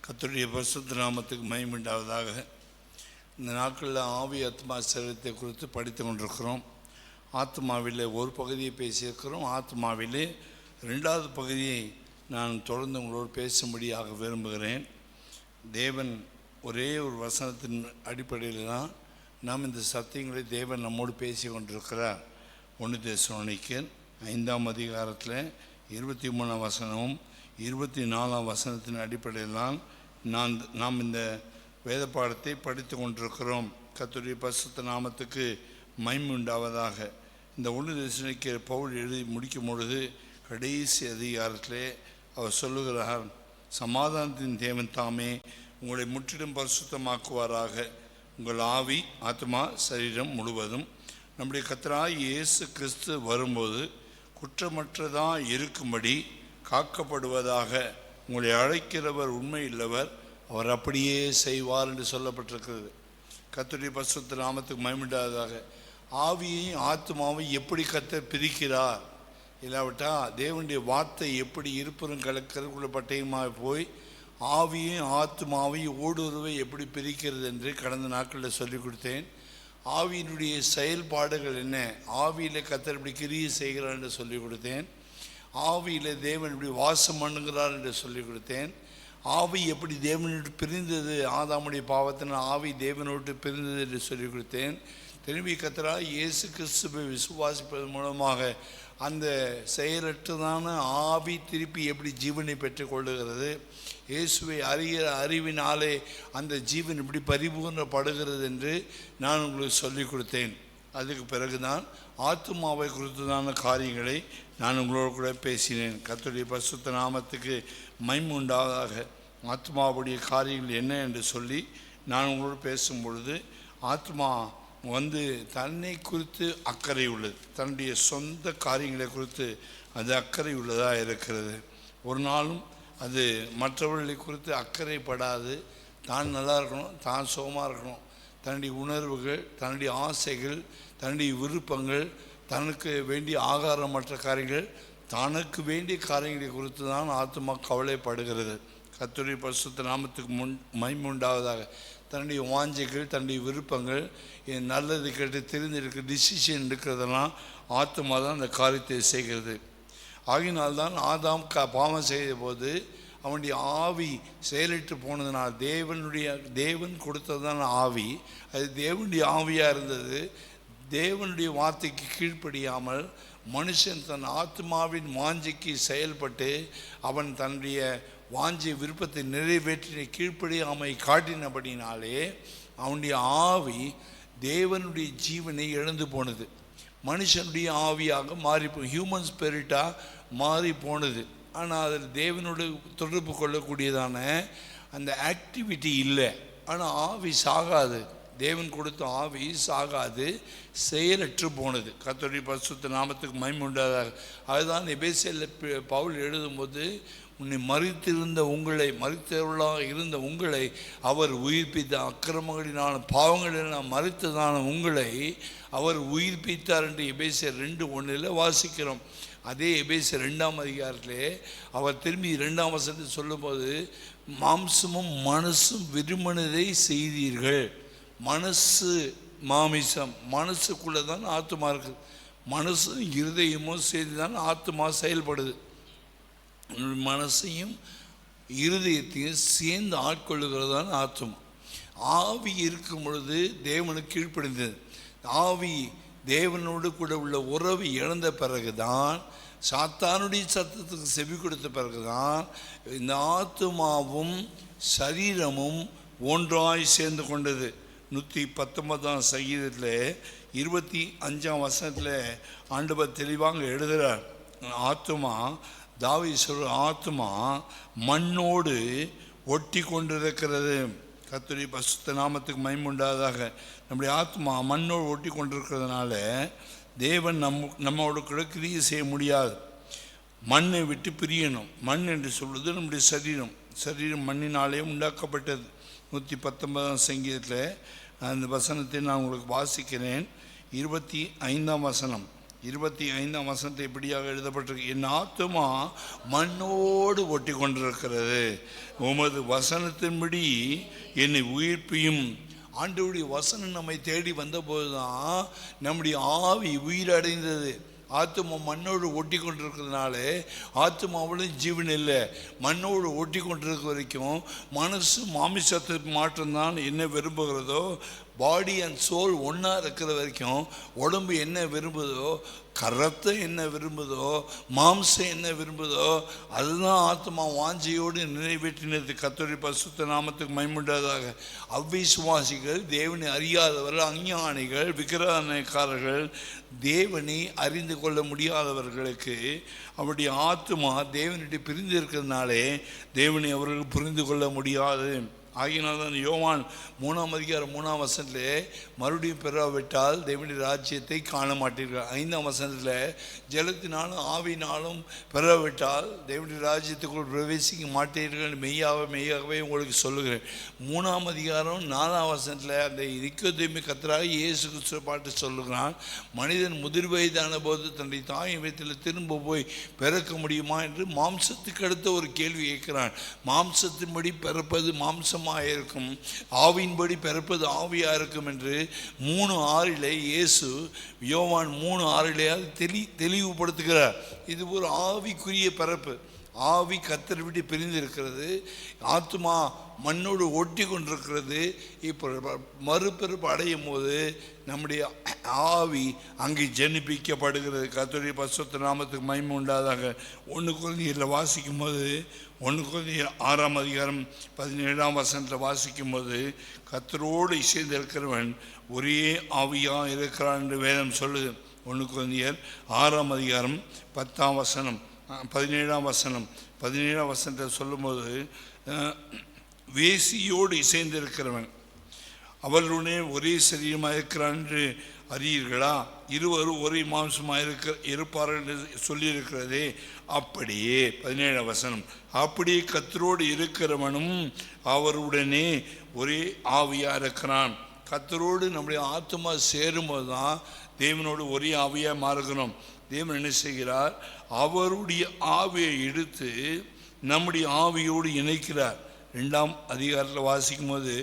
கர்த்தருடைய பரிசுத்த நாமத்துக்கு மகிமை உண்டாவதாக. இந்த நாட்களில் ஆவி ஆத்மா சரீரத்தை குறித்து படித்து கொண்டிருக்கிறோம். ஆத்மாவிலே ஒரு பகுதியை பேசியிருக்கிறோம். ஆத்மாவிலே ரெண்டாவது பகுதியை நான் தொடர்ந்து உங்களோடு பேசும்படியாக விரும்புகிறேன். தேவன் ஒரே ஒரு வசனத்தின் அடிப்படையில் தான் நாம் இந்த சத்தியங்களை தேவன் நம்மோடு பேசி கொண்டிருக்கிறார். 1 தெசலோனிக்கர் 5ஆம் அதிகாரத்தில் 23ஆம் வசனமும் 24ஆம் வசனத்தின் அடிப்படையில் தான் நாம் இந்த வேத பாடத்தை படித்து கொண்டிருக்கிறோம். கர்த்தருடைய பரிசுத்த நாமத்துக்கு மகிமை உண்டாவதாக. இந்த 1 தெசலோனிக்கர் பவுல் எழுதி முடிக்கும் பொழுது கடைசி அதிகாரத்திலே அவர் சொல்லுகிறார், சமாதானத்தின் தேவன் தாமே உங்களை முற்றிலும் பரிசுத்தமாக்குவாராக. உங்கள் ஆவி ஆத்மா சரீரம் முழுவதும் நம்முடைய கர்த்தராகிய இயேசு கிறிஸ்து வரும்போது குற்றமற்றதாக இருக்கும்படி காக்கப்படுவதாக. உங்களை அழைக்கிறவர் உண்மை இல்லவர், அவர் அப்படியே செய்வார் என்று சொல்லப்பட்டிருக்கிறது. கர்த்தருடைய பரிசுத்த நாமத்துக்கு மகிமை உண்டாவதாக. ஆவியையும் ஆத்மாவையும் எப்படி கர்த்தர் பிரிக்கிறார், இல்லாவிட்டால் தேவனுடைய வார்த்தை எப்படி இருப்பதும் கலக்கருக்குள்ள பட்டயமாக போய் ஆவியையும் ஆத்மாவையும் ஓடுருவை எப்படி பிரிக்கிறது என்று கடந்த நாட்களில் சொல்லிக் கொடுத்தேன். ஆவியினுடைய செயல்பாடுகள் என்ன, ஆவியில் கர்த்தர் இப்படி கிரியை செய்கிறார் என்று சொல்லிக் கொடுத்தேன். ஆவியில் தேவன் இப்படி வாசம் பண்ணுகிறார் என்று சொல்லிக் கொடுத்தேன். ஆவி எப்படி தேவனோடு பிரிந்தது, ஆதாமுடைய பாவத்தினால் ஆவி தேவனோடு பிரிந்தது என்று சொல்லிக் கொடுத்தேன். திரும்பி கர்த்தராகிய இயேசு கிறிஸ்துவை விசுவாசிப்பதன் மூலமாக அந்த செயலற்றதான ஆவி திருப்பி எப்படி ஜீவனை பெற்றுக்கொள்ளுகிறது, இயேசுவை அறிகிற அறிவினாலே அந்த ஜீவன் இப்படி பரிபூர்ணப்படுகிறது என்று நான் உங்களுக்கு சொல்லிக் கொடுத்தேன். அதுக்கு பிறகுதான் ஆத்துமாவை குறித்ததான காரியங்களை நான் உங்களோடு கூட பேசினேன். கர்த்தருடைய பரிசுத்த நாமத்துக்கு மகிமை உண்டாவதாக. ஆத்மாவுடைய காரியங்கள் என்ன என்று சொல்லி நான் உங்களோடு பேசும் பொழுது, ஆத்மா தன்னை குறித்து அக்கறை உள்ளது, தன்னுடைய சொந்த காரியங்களை குறித்து அது அக்கறை உள்ளதாக இருக்கிறது. ஒரு நாளும் அது மற்றவர்களை குறித்து அக்கறைப்படாது. தான் நல்லா இருக்கணும், தான் சுகமாக இருக்கணும், தன்னுடைய உணர்வுகள், தன்னுடைய ஆசைகள், தன்னுடைய விருப்பங்கள், தனக்கு வேண்டிய ஆகாரமற்ற காரியங்கள், தனக்கு வேண்டிய காரியங்களை குறித்து தான் ஆத்மா கவலைப்படுகிறது. கர்த்தருடைய பரிசுத்த நாமத்துக்கு மகிமை உண்டாவதாக. தன்னுடைய வாஞ்சைகள், தன்னுடைய விருப்பங்கள், நல்லது கேட்டு தெரிஞ்சிருக்க டிசிஷன் இருக்கிறதெல்லாம் ஆத்மா தான் அந்த காரியத்தை செய்கிறது. ஆகினால்தான் ஆதாம் பாவம் செய்த போது அவனுடைய ஆவி செயலிட்டு போனதுனால், தேவன் கொடுத்ததான ஆவி அது தேவனுடைய ஆவியாக இருந்தது. தேவனுடைய வார்த்தைக்கு கீழ்ப்படியாமல் மனுஷன் தன் ஆத்மாவின் வாஞ்சைக்கு செயல்பட்டு அவன் தன்னுடைய வாஞ்சி விருப்பத்தை நிறைவேற்றின கீழ்ப்படியாமை காட்டினபடினாலே அவனுடைய ஆவி தேவனுடைய ஜீவனை இழந்து போனது. மனுஷனுடைய ஆவியாக மாறி ஹியூமன் ஸ்பிரிட்டாக மாறி போனது. ஆனால் அதில் தேவனோடு தொடர்பு கொள்ளக்கூடியதான அந்த ஆக்டிவிட்டி இல்லை. ஆனால் ஆவி சாகாது, தேவன் கொடுத்த ஆவி சாகாது, செயலற்று போனது. கர்த்தருடைய பரிசுத்த நாமத்துக்கு மகிமை உண்டாதாக. அதுதான் எபேசியரில் பவுல் எழுதும்போது, உன்னை மரித்தவர்களாக இருந்த உங்களை அவர் உயிர்ப்பித்த, அக்கிரமங்களினால பாவங்களினால் மரித்ததான உங்களை அவர் உயிர்ப்பித்தார் என்று எபேசியர் 2:1 வாசிக்கிறோம். அதே எபேசியர் 2ஆம் அதிகாரத்திலே அவர் திரும்பி 2ஆம் வசனத்தை சொல்லும்போது, மாம்சமும் மனசும் விரும்பினதை செய்தீர்கள். மனசு மாமிசம், மனசுக்குள்ளே தான் ஆத்மா இருக்குது. மனசும் இருதயமும் சேர்ந்து தான் ஆத்மா செயல்படுது. மனசையும் இருதயத்தையும் சேர்ந்து ஆட்கொள்ளுகிறதான் ஆத்மா. ஆவி இருக்கும் பொழுது தேவனுக்கு கீழ்ப்படிந்தது. ஆவி தேவனோடு கூட உள்ள உறவு இழந்த பிறகுதான், சாத்தானுடைய சத்தத்துக்கு செவி கொடுத்த பிறகுதான் இந்த ஆத்மாவும் சரீரமும் ஒன்றாய் சேர்ந்து கொண்டது. 119ஆம் சங்கீதத்தில் 25ஆம் வசனத்தில் ஆண்டவர் தெளிவாக எழுதுகிறார். ஆத்மா, தாவீது சொல்ற ஆத்மா மண்ணோடு ஒட்டி கொண்டிருக்கிறது. கர்த்தருடைய பரிசுத்த நாமத்துக்கு மகிமை உண்டாவதாக. நம்முடைய ஆத்மா மண்ணோடு ஒட்டி கொண்டிருக்கிறதுனால தேவன் நம்மோடு கூட கிரியை செய்ய முடியாது. மண்ணை விட்டு பிரியணும். மண் என்று சொல்வது நம்முடைய சரீரம் மண்ணினாலே உண்டாக்கப்பட்டது. 119ஆம் சங்கீதத்தில் அந்த வசனத்தை நான் உங்களுக்கு வாசிக்கிறேன். 25ஆம் வசனம். 25ஆம் வசனத்தை இப்படியாக எழுதப்பட்டிருக்கு, என் ஆத்துமா மண்ணோடு ஒட்டி கொண்டிருக்கிறது, உமது வசனத்தின்படி என்னை உயிர்ப்பியும். ஆண்டவருடைய வசனம் நம்மை தேடி வந்தபோது தான் நம்முடைய ஆவி உயிரடைந்தது. ஆத்மா மண்ணோடு ஒட்டி கொண்டிருக்கிறதுனால ஆத்மாவில் ஜீவன் இல்லை. மண்ணோடு ஒட்டி கொண்டிருக்க வரைக்கும் மனசு மாமிசத்துக்கு மாற்றம்தான் என்ன விரும்புகிறதோ, பாடி அண்ட் சோல் ஒன்றா இருக்கிற வரைக்கும் உடம்பு என்ன விரும்புதோ, ரத்தம் என்ன விரும்புதோ, மாம்சம் என்ன விரும்புதோ அதுதான் ஆத்மா வாஞ்சையோடு நிறைவேற்றினது. கர்த்தருடைய பரிசுத்த நாமத்துக்கு மகிமையுண்டாவதாக. அவ்விசுவாசிகள், தேவனை அறியாதவர்கள், அஞ்ஞானிகள், விக்கிரகக்காரர்கள், தேவனை அறிந்து கொள்ள முடியாதவர்களுக்கு அவருடைய ஆத்மா தேவனிட்டு பிரிந்து இருக்கிறதுனாலே தேவனை அவர்கள் புரிந்து கொள்ள முடியாது. ஆகினால்தான் யோவான் 3ஆம் அதிகாரம் 3ஆம் வசனத்திலே மறுபடியும் பெறாவிட்டால் தேவனுடைய ராஜ்யத்தை காண மாட்டீர்கள். 5ஆம் வசனத்தில் ஜலத்தினாலும் ஆவினாலும் பெறாவிட்டால் தேவனுடைய ராஜ்யத்துக்குள் பிரவேசிக்க மாட்டீர்கள், மெய்யாகவே உங்களுக்கு சொல்லுகிறேன். 3ஆம் அதிகாரம் 4ஆம் வசனத்தில் அந்த நிக்கோதேமு கர்த்தராகிய இயேசு கிறிஸ்து பாட்டு சொல்லுகிறான், மனிதன் முதிர் வயதான போது தன்னுடைய தாயின் வயிற்றில் திரும்ப போய் பிறக்க முடியுமா என்று மாம்சத்துக்கு அடுத்த ஒரு கேள்வி கேட்கிறான். மாம்சத்தின்படி பிறப்பது மாம்சம் இருக்கும், ஆவியின்படி பிறப்பது ஆவியா இருக்கும் என்று 3:6 இயேசு யோவான் 3:6 தெளிவுபடுத்துகிறார். இது ஒரு ஆவிக்குரிய பிறப்பு. ஆவி கர்த்தரை விட்டு பிரிந்து இருக்கிறது, ஆத்மா மண்ணோடு ஒட்டி கொண்டிருக்கிறது. இப்போ மறுபிறப்பு அடையும் போது நம்முடைய ஆவி அங்கே ஜனிப்பிக்கப்படுகிறது. கர்த்தருடைய பரிசுத்த நாமத்துக்கு மகிமை உண்டாதாக. 1 கொரிந்தியரில் வாசிக்கும் போது 1 கொரிந்தியர் 6ஆம் அதிகாரம் 17ஆம் வசனத்தில் வாசிக்கும் போது கர்த்தரோடு இசைந்திருக்கிறவன் ஒரே ஆவியாக இருக்கிறான் என்று வேதம் சொல்லுது. 1 கொரிந்தியர் 6ஆம் அதிகாரம் 10ஆம் வசனம் 17ஆம் வசனம் 17ஆம் வசனத்தை சொல்லும்போது, வேசியோடு இசைந்திருக்கிறவன் அவர்களுடனே ஒரே சரீரமாக இருக்கிறான் என்று அறியீர்களா? இருவரும் ஒரே மாம்சமாக இருப்பார்கள் என்று சொல்லியிருக்கிறதே. அப்படியே 17ஆம் வசனம், அப்படியே கர்த்தரோடு இருக்கிறவனும் அவருடனே ஒரே ஆவியாக இருக்கிறான். கர்த்தரோடு நம்முடைய ஆத்மா சேரும்போது தான் தேவனோடு ஒரே ஆவியாக மாறுகிறோம். தேவன் என்ன செய்கிறார்? அவருடைய ஆவியை எடுத்து நம்முடைய ஆவியோடு இணைக்கிறார். 2ஆம் அதிகாரத்தில் வாசிக்கும் போது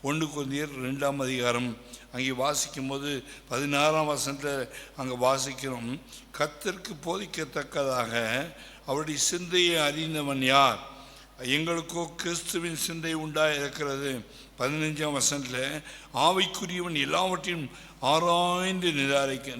1 கொரிந்தியர் 2ஆம் அதிகாரம் அங்கே வாசிக்கும் போது 16ஆம் வசனத்தில் அங்கே வாசிக்கிறோம், கர்த்தருக்கு போதிக்கத்தக்கதாக அவருடைய சிந்தையை அறிந்தவன் யார்? எங்களுக்கோ கிறிஸ்துவின் சிந்தை உண்டாக இருக்கிறது. 15ஆம் வசனத்தில் ஆவிக்குரியவன் எல்லாவற்றையும் ஆராய்ந்து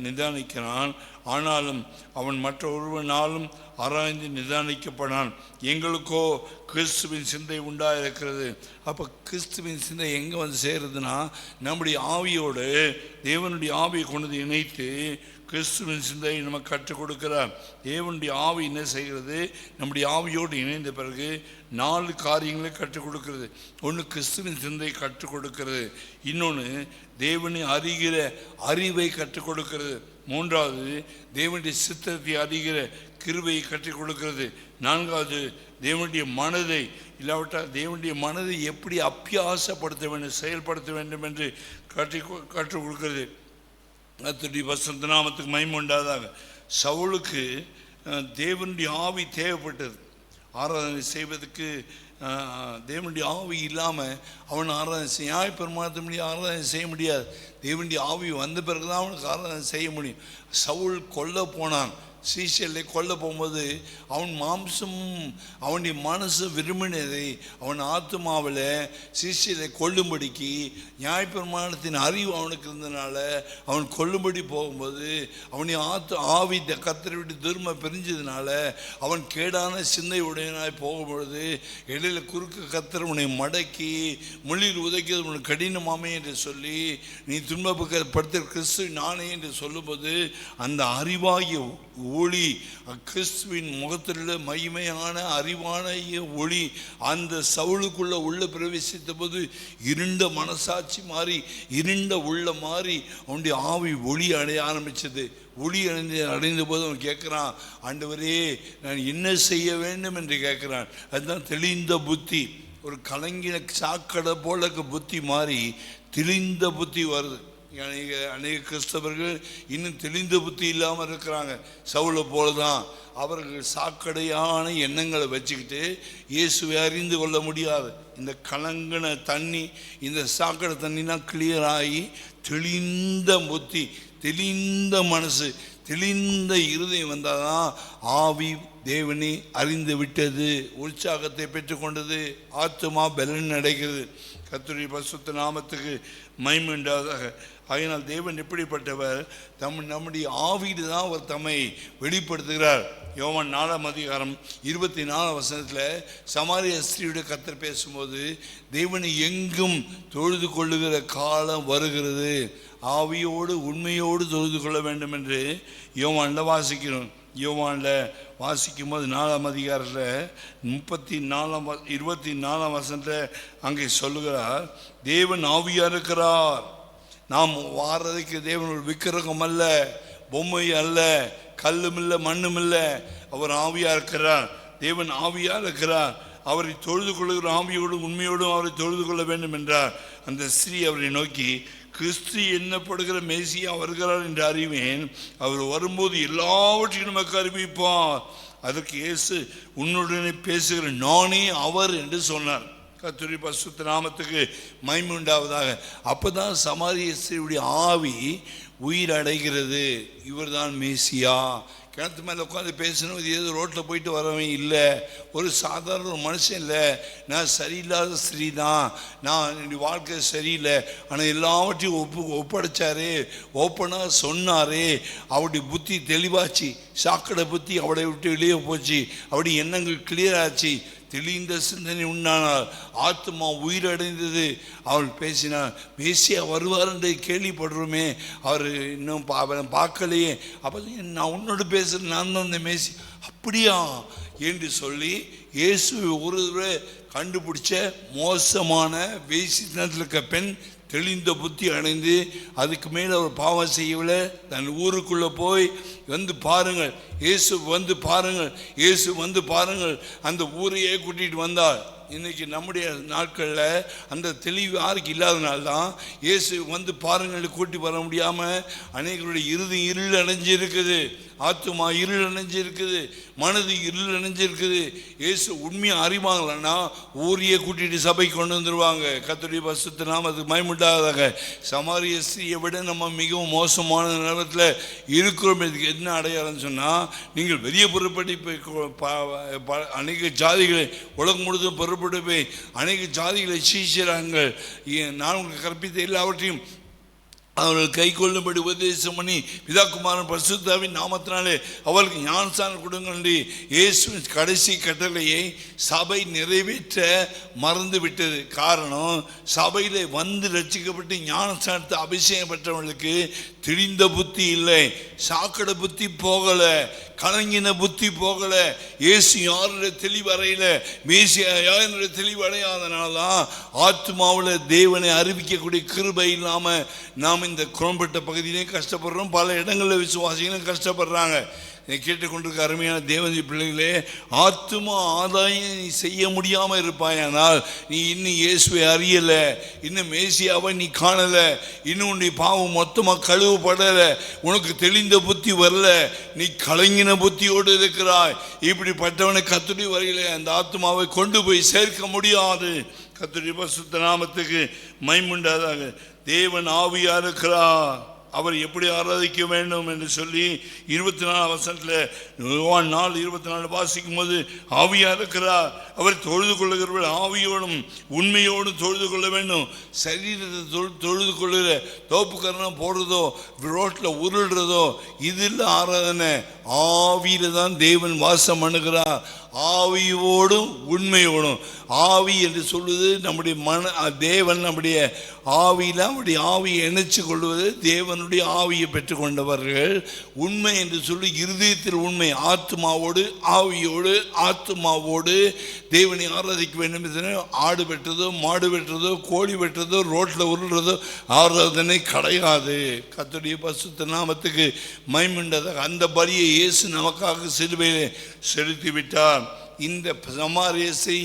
நிதானிக்கிறான், ஆனாலும் அவன் மற்ற ஒருவனாலும் ஆராய்ந்து நிதானிக்கப்படான். எங்களுக்கோ கிறிஸ்துவின் சிந்தை உண்டாக இருக்கிறது. அப்போ கிறிஸ்துவின் சிந்தை எங்கே வந்து சேருதுன்னா, நம்முடைய ஆவியோடு தேவனுடைய ஆவியை கொண்டு இணைத்து கிறிஸ்துவின் சிந்தையை நமக்கு கற்றுக் கொடுக்கிறார். தேவனுடைய ஆவி என்ன செய்கிறது? நம்முடைய ஆவியோடு இணைந்த பிறகு 4 காரியங்களை கற்றுக் கொடுக்கிறது. 1 கிறிஸ்துவின் சிந்தை கற்றுக் கொடுக்கிறது, இன்னொன்று தேவனை அறிகிற அறிவை கற்றுக் கொடுக்கிறது, 3வது தேவனுடைய சித்தத்தை அறிகிற கிருபையை கற்றுக் கொடுக்கிறது, 4வது தேவனுடைய மனதை, இல்லாவிட்டால் தேவனுடைய மனதை எப்படி அபியாசப்படுத்த வேண்டும், செயல்படுத்த வேண்டும் என்று கற்றுக் கொடுக்கிறது. கர்த்தருடைய பரிசுத்த நாமத்துக்கு மகிமை உண்டாவதாக. சவுலுக்கு தேவனுடைய ஆவி தேவைப்பட்டது. ஆராதனை செய்வதற்கு தேவனுடைய ஆவி இல்லாமல் அவன் ஆராதனை நியாயப்பிரமாணத்தின் முடியாது, ஆராதனை செய்ய முடியாது. தேவனுடைய ஆவி வந்த பிறகு தான் அவனுக்கு ஆராதனை செய்ய முடியும். சவுல் கொல்ல போனான், சீசேலை கொல்ல போகும்போது அவன் மாம்சமும் அவனுடைய மனசு விரும்பினதை அவன் ஆத்மாவில் சீசேலை கொல்லும்படிக்கு நியாயப்பிரமாணத்தின் அறிவு அவனுக்கு இருந்தனால அவன் கொல்லும்படி போகும்போது அவனுடைய ஆவி கர்த்தரை விட்டு தூரமாக பிரிஞ்சதுனால அவன் கேடான சிந்தை உடையனாய் போகும்பொழுது இடையில குறுக்க கர்த்தர் உன்னை மடக்கி மொழியில் உதைக்கிறது உனக்கு கடினமாமே என்று சொல்லி நீ துன்பப்படுத்த கிறிஸ்து நானே என்று சொல்லும்போது அந்த அறிவாகிய ஒளி, கிறிஸ்துவின் முகத்தில் மகிமையான அறிவான ஒளி அந்த சவுலுக்குள்ள உள்ள பிரவேசித்த போது இருண்ட மனசாட்சி மாறி இருண்ட உள்ள மாறி அவனுடைய ஆவி ஒளி அடைய ஆரம்பிச்சது. ஒளி அடைந்த போது அவன் கேட்குறான், ஆண்டவரே நான் என்ன செய்ய வேண்டும் என்று கேட்குறான். அதுதான் தெளிந்த புத்தி. ஒரு கலங்கின சாக்கடை போல புத்தி மாறி தெளிந்த புத்தி வருது. அநேக கிறிஸ்தவர்கள் இன்னும் தெளிந்த புத்தி இல்லாமல் இருக்கிறாங்க. சவுலை போல தான் அவர்கள் சாக்கடையான எண்ணங்களை வச்சுக்கிட்டு இயேசுவை அறிந்து கொள்ள முடியாது. இந்த கலங்கின தண்ணி, இந்த சாக்கடை தண்ணினா கிளியர் ஆகி தெளிந்த புத்தி, தெளிந்த மனசு, தெளிந்த இருதயம் வந்தாதான் ஆவி தேவனை அறிந்து விட்டது, உற்சாகத்தை பெற்றுக்கொண்டது, ஆத்துமா பலன் அடைகிறது. கர்த்தருடைய பரிசுத்த நாமத்துக்கு மகிமை உண்டாவதாக. ஆகையினால் தேவன் எப்படிப்பட்டவர்? நம்முடைய ஆவியில் தான் அவர் தம்மை வெளிப்படுத்துகிறார். யோவான் 4:24 சமாரிய ஸ்திரீயுடைய கர்த்தர் பேசும்போது தேவனை எங்கும் தொழுது கொள்ளுகிற காலம் வருகிறது, ஆவியோடு உண்மையோடு தொழுது கொள்ள வேண்டும் என்று யோவானில் வாசிக்கிறோம். யோவானில் வாசிக்கும் போது 4:24 அங்கே சொல்லுகிறார், தேவன் ஆவியாக இருக்கிறார். நாம் வாரதைக்கு தேவன் ஒரு விக்கிரகம் அல்ல, பொம்மை அல்ல, கல்லும் இல்லை, மண்ணும் இல்லை. அவர் ஆவியாக இருக்கிறார். தேவன் ஆவியாக இருக்கிறார். அவரை தொழுது கொள்ளுகிற ஆவியோடும் உண்மையோடும் அவரை தொழுது கொள்ள வேண்டும் என்றார். அந்த ஸ்திரீ அவரை நோக்கி, கிறிஸ்து என்னப்படுகிற மேசியா வருகிறார் என்று அறிவேன், அவர் வரும்போது எல்லாவற்றையும் நமக்கு அறிவிப்பார். அதற்கு இயேசு, உன்னுடனே பேசுகிற நானே அவர் என்று சொன்னார். கர்த்தருடைய பரிசுத்த நாமத்துக்கு மகிமை உண்டாவதாக. அப்பதான் சமாரிய ஸ்திரீயுடைய ஆவி உயிர் அடைகிறது. இவர் தான் மேசியா. கிணத்து மேலே உட்காந்து பேசணும். இது ஏதோ ரோட்டில் போயிட்டு வரவன் இல்லை, ஒரு சாதாரண ஒரு மனுஷன் இல்லை. நான் சரியில்லாத ஸ்திரீ தான், நான் என்னுடைய வாழ்க்கை சரியில்லை, ஆனால் எல்லாவற்றையும் ஒப்படைச்சாரு, ஓப்பனாக சொன்னார். அவருடைய புத்தி தெளிவாச்சு, சாக்கடை புத்தி அவளை விட்டு வெளியே போச்சு, அவருடைய எண்ணங்கள் கிளியர் ஆச்சு, தெளிந்த சிந்தனை உண்டானார், ஆத்மா உயிரடைந்தது. அவள் பேசினார், மேசியா வருவார் என்று கேள்விப்படுறோமே, அவர் இன்னும் பார்க்கலையே, அப்போ நான் உன்னோடு பேசுகிறேன், நான் தான் அந்த மேசி. அப்படியா என்று சொல்லி இயேசுவை ஒரு கண்டுபிடிச்ச மோசமான வேசித்தனத்தில் இருக்க பெண் தெளிந்த புத்தி அடைந்து அதுக்கு மேலே அவர் பாவம் செய்யவில்லை. தன் ஊருக்குள்ளே போய் வந்து பாருங்கள், இயேசு வந்து பாருங்கள், இயேசு வந்து பாருங்கள், அந்த ஊரையே கூட்டிகிட்டு வந்தார். இன்றைக்கி நம்முடைய நாட்களில் அந்த தெளிவு யாருக்கு இல்லாதனால்தான் இயேசு வந்து பாருங்கள் கூட்டி வர முடியாமல் அநேகருடைய இருள் அடைஞ்சிருக்குது, ஆத்துமா இருள் அடைஞ்சிருக்குது, மனது இருள் அடைஞ்சிருக்குது. இயேசு உண்மையாக அறிவாங்களன்னா ஊரையே கூட்டிகிட்டு சபை கொண்டு வந்துடுவாங்க. கர்த்தருடைய பரிசுத்த நாமத்துக்கு மகிமையுண்டாவதாக. சமாரிய ஸ்திரீயை விட நம்ம மிகவும் மோசமான நேரத்தில் இருக்கிறோம். இதுக்கு என்ன அடையாளம்னு சொன்னால், நீங்கள் பெரிய பொறுப்படிப்பை அநேக ஜாதிகளை உலகம் முழுதும் பொறுப்பட்டு போய் அநேக ஜாதிகளை சீஷராங்கள், நான் உங்களுக்கு கற்பித்த எல்லாவற்றையும் அவர்கள் கை கொள்ளும்படி உபதேசம் பண்ணி பிதாகுமாரன் பரிசுத்தாவின் நாமத்தினாலே அவர்களுக்கு ஞானஸ்நானம் கொடுங்கள் என்று இயேசுவின் கடைசி கட்டளையை சபை நிறைவேற்ற மறந்து விட்டது. காரணம், சபையில் வந்து ரட்சிக்கப்பட்டு ஞானஸ்நானத்தை அபிஷேகம் பெற்றவர்களுக்கு தெளிந்த புத்தி இல்லை, சாக்கடை புத்தி போகலை, கலங்கின புத்தி போகலை. இயேசு யாருடைய தெளிவறையில் மேசியா யாருடைய தெளிவடையாதனால்தான் ஆத்மாவில் தேவனை அறிவிக்கக்கூடிய கிருபை இல்லாமல் நாம் இந்த குரம்பட்ட பகுதியிலே கஷ்டப்படுறோம். பல இடங்களில் விசுவாசிகளும் கஷ்டப்படுறாங்க. கேட்டுக்கொண்டிருக்க அருமையான தேவனுடைய பிள்ளைகளே, ஆத்துமா ஆதாயம் நீ செய்ய முடியாமல் இருப்பாயானால் நீ இன்னும் இயேசுவை அறியலை, இன்னும் மேசியாவை நீ காணலை, இன்னும் உன்னுடைய பாவம் மொத்தமாக கழுவப்படலை, உனக்கு தெளிந்த புத்தி வரல, நீ கலங்கின புத்தியோடு இருக்கிறாய். இப்படிப்பட்டவனை கர்த்தருடைய வரையிலே அந்த ஆத்துமாவை கொண்டு போய் சேர்க்க முடியாது. கர்த்தருடைய பரிசுத்த நாமத்துக்கு மகிமை உண்டாவதாக. தேவன் ஆவியாக இருக்கிறார். அவர் எப்படி ஆராதிக்க வேண்டும் என்று சொல்லி 24 யோவான் 4:24 வாசிக்கும் போது ஆவியாக இருக்கிறார். அவர் தொழுது கொள்ளுகிறவர்கள் ஆவியோடும் உண்மையோடும் தொழுது கொள்ள வேண்டும். சரீரத்தை தொழுது கொள்ளுகிற தோப்புக்கரணம் போடுறதோ ரோட்டில் உருள்றதோ இது இல்லை ஆராதனை. ஆவியில தான் தேவன் வாசம் பண்ணுகிறார். ஆவியோடும் உண்மையோடும். ஆவி என்று சொல்வது நம்முடைய தேவன் நம்முடைய ஆவியில் நம்முடைய ஆவியை இணைச்சு கொள்வது, தேவனுடைய ஆவியை பெற்றுக்கொண்டவர்கள். உண்மை என்று சொல்லி இருதயத்தில் உண்மை, ஆத்மாவோடு ஆவியோடு ஆத்மாவோடு தேவனை ஆராதிக்க வேண்டும். ஆடு வெட்டுறதோ மாடு வெட்டுறதோ கோழி வெட்டுறதோ ரோட்டில் உருள்றதோ ஆராதனை கிடையாது. கர்த்தருடைய பரிசுத்த நாமத்துக்கு மகிமை உண்டாவதாக. அந்த பலியை இயேசு நமக்காக சிலுவையில் செலுத்தி விட்டார். இந்த சமாரியத்தை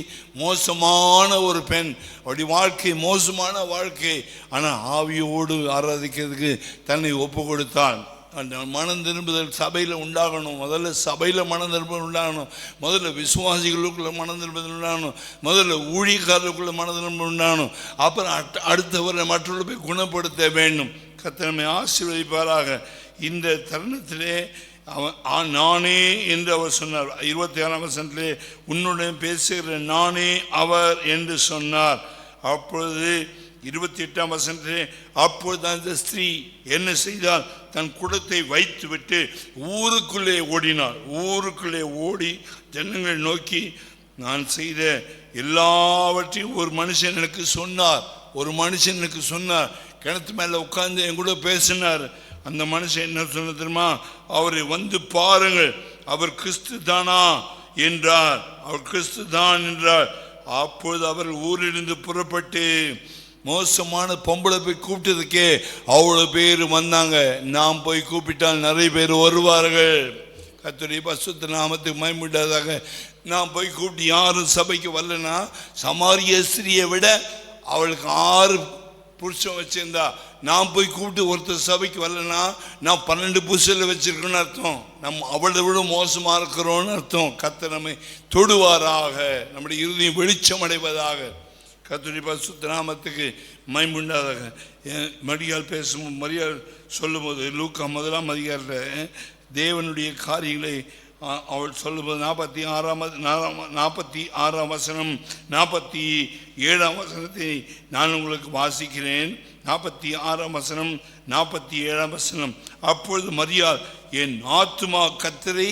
மோசமான ஒரு பெண், அப்படி வாழ்க்கை மோசமான வாழ்க்கை, ஆனால் ஆவியோடு ஆராதிக்கிறதுக்கு தன்னை ஒப்பு கொடுத்தாள். அந்த மனம் திரும்புதல் சபையில் உண்டாகணும். முதல்ல சபையில் மனம் திரும்புதல் உண்டாகணும். முதல்ல விசுவாசிகளுக்குள்ள மனம் திரும்புதல் உண்டாகணும். முதல்ல ஊழியக்காரர்களுக்குள்ள மனம் திரும்புதல் உண்டாகணும். அப்புறம் அடுத்தவரை மற்றவர்களை போய் குணப்படுத்த வேண்டும். கர்த்தர் நம்மை ஆசீர்வதிப்பாராக. இந்த தருணத்திலே அவன் நானே என்று அவர் சொன்னார். 26ஆம் வசனத்திலே உன்னுடன் பேசுகிற நானே அவர் என்று சொன்னார். அப்பொழுது 28ஆம் வசனத்திலே அப்பொழுது அந்த ஸ்திரீ என்ன செய்தால், தன் குடத்தை வைத்துவிட்டு ஊருக்குள்ளே ஓடினார். ஊருக்குள்ளே ஓடி ஜனங்கள் நோக்கி, நான் செய்த எல்லாவற்றையும் ஒரு மனுஷன் எனக்கு சொன்னார். ஒரு மனுஷன் எனக்கு சொன்னார். கிணத்து மேலே உட்கார்ந்து என் கூட பேசினார். அந்த மனுஷன் என்ன சொன்ன தெரியுமா? அவரை வந்து பாருங்கள், அவர் கிறிஸ்து தானா என்றார். அவர் கிறிஸ்து தான் என்றார். அப்பொழுது அவர் ஊரிலிருந்து புறப்பட்டு, மோசமான பொம்பளை போய் கூப்பிட்டதுக்கே அவ்வளோ பேர் வந்தாங்க. நாம் போய் கூப்பிட்டால் நிறைய பேர் வருவார்கள். கர்த்தருடைய பரிசுத்த நாமத்துக்கு மகிமையுண்டாதாக. நான் போய் கூப்பிட்டு யாரும் சபைக்கு வரலன்னா, சமாரிய ஸ்திரியை விட அவளுக்கு 6 புருஷன் வச்சிருந்தா, நான் போய் கூப்பிட்டு ஒருத்தர் சபைக்கு வரலன்னா நான் 12 புருஷனில் வச்சிருக்கேன்னு அர்த்தம். நம்ம அவளை விட மோசமாக இருக்கிறோன்னு அர்த்தம். கர்த்தர் நம்மை தொடுவாராக, நம்முடைய இருதயம் வெளிச்சம் அடைவதாக. கர்த்தருடைய பரிசுத்த நாமத்துக்கு மகிமையுண்டாதாக. மரியாள் சொல்லும்போது லூக்கா 1ஆம் அதிகாரத்தில் தேவனுடைய காரியங்களை அவள் சொல்லும்போது 46ஆம் வசனம் 47ஆம் வசனத்தை நான் உங்களுக்கு வாசிக்கிறேன். 46ஆம் வசனம் 47ஆம் வசனம். அப்பொழுது மரியாள், என் ஆத்துமா கர்த்தரை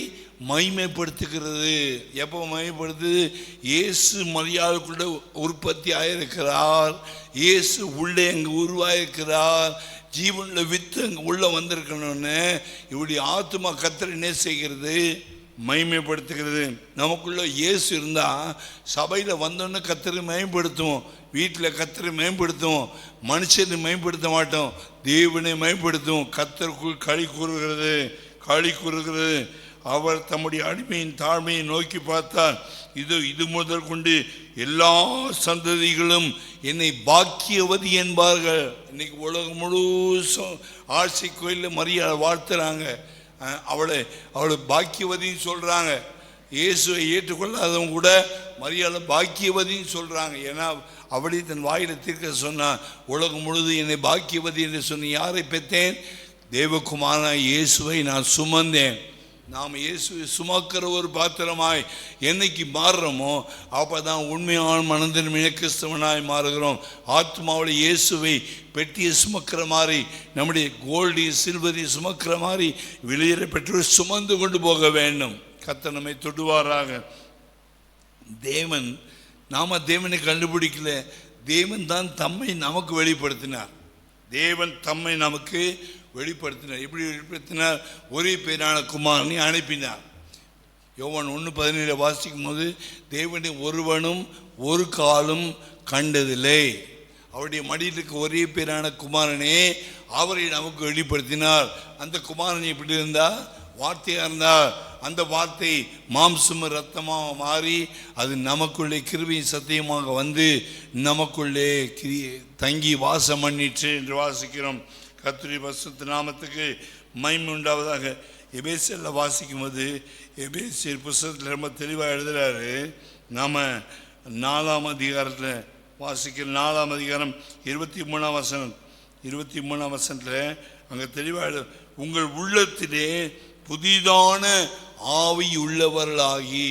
மகிமைப்படுத்துகிறது. எப்போ மகிமைப்படுத்துது? இயேசு மரியாளுக்குள்ள உற்பத்தி ஆகியிருக்கிறார். இயேசு உள்ளே அங்கே உருவாயிருக்கிறார். ஜீவன்ல வித்து அங்கே உள்ளே வந்திருக்கணும்னு இப்படி ஆத்துமா கர்த்தரை என்ன செய்கிறது? மகிமைப்படுத்துகிறது. நமக்குள்ள இயேசு இருந்தால் சபையில் வந்தோன்னு கர்த்தரை மகிமைப்படுத்துவோம். வீட்டில் கர்த்தரை மேம்படுத்துவோம். மனுஷனை மேம்படுத்த மாட்டோம், தேவனை மேம்படுத்துவோம். கர்த்தருக்குள் களி கூறுகிறது. அவர் தம்முடைய அடிமையின் தாழ்மையை நோக்கி பார்த்தார். இது முதல் கொண்டு எல்லா சந்ததிகளும் என்னை பாக்கியவதி என்பார்கள். இன்னைக்கு உலகம் முழுசும் ஆட்சி கோயிலில் மரியாதை வாழ்த்துறாங்க. அவளை பாக்கியவதின்னு சொல்கிறாங்க. இயேசுவை ஏற்றுக்கொள்ளாதவங்க கூட மரியாதை பாக்கியவதின்னு சொல்கிறாங்க. ஏன்னா அவளே தன் வாயில தீர்க்க சொன்னான், உலகம் முழுதும் என்னை பாக்கியவதி என்று சொன்ன யாரை பெற்றேன்? தேவகுமாரனான இயேசுவை நான் சுமந்தேன். நாம் இயேசுவை சுமக்கிற ஒரு பாத்திரமாய் என்னைக்கு மாறுறோமோ அப்போ தான் உண்மையான மனதின்மையை கிறிஸ்தவனாய் மாறுகிறோம். ஆத்மாவில் இயேசுவை பெட்டியை சுமக்கிற மாதிரி, நம்முடைய கோல்டி சில்வரி சுமக்கிற மாதிரி வெளியேற பெற்று சுமந்து கொண்டு போக வேண்டும். கர்த்தர் நம்மை தொடுவாராக. நாம தேவனை கண்டுபிடிக்கல, தேவன் தான் தம்மை நமக்கு வெளிப்படுத்தினார். தேவன் தம்மை நமக்கு வெளிப்படுத்தினார். எப்படி வெளிப்படுத்தினார்? ஒரே பேரான குமாரனை அனுப்பினார். யோவான் 1:17 வாசிக்கும் போது, தேவனை ஒருவனும் ஒரு காலும் கண்டதில்லை, அவருடைய மடியிலுக்கு ஒரே பேரான குமாரனே அவரை நமக்கு வெளிப்படுத்தினார். அந்த குமாரன் எப்படி இருந்தால்? வார்த்தையாக இருந்தால். அந்த வார்த்தை மாம்சம் இரத்தமாக மாறி அது நமக்குள்ளே கிருபையின் சத்தியமாக வந்து நமக்குள்ளே தங்கி வாசம் பண்ணிற்று என்று வாசிக்கிறோம். கர்த்தருடைய பரிசுத்த நாமத்துக்கு மகிமை உண்டாவதாக. எபேசியரில் வாசிக்கும் போது எபேசியர் புத்தகத்தில் ரொம்ப தெளிவாக எழுதுகிறாரு. நாம் 4ஆம் அதிகாரத்தில் வாசிக்கிற 4ஆம் அதிகாரம் 23ஆம் வசனம் 23ஆம் வசனத்தில் அங்கே தெளிவாக உங்கள் உள்ளத்திலே புதிதான ஆவியுள்ளவர்களாகி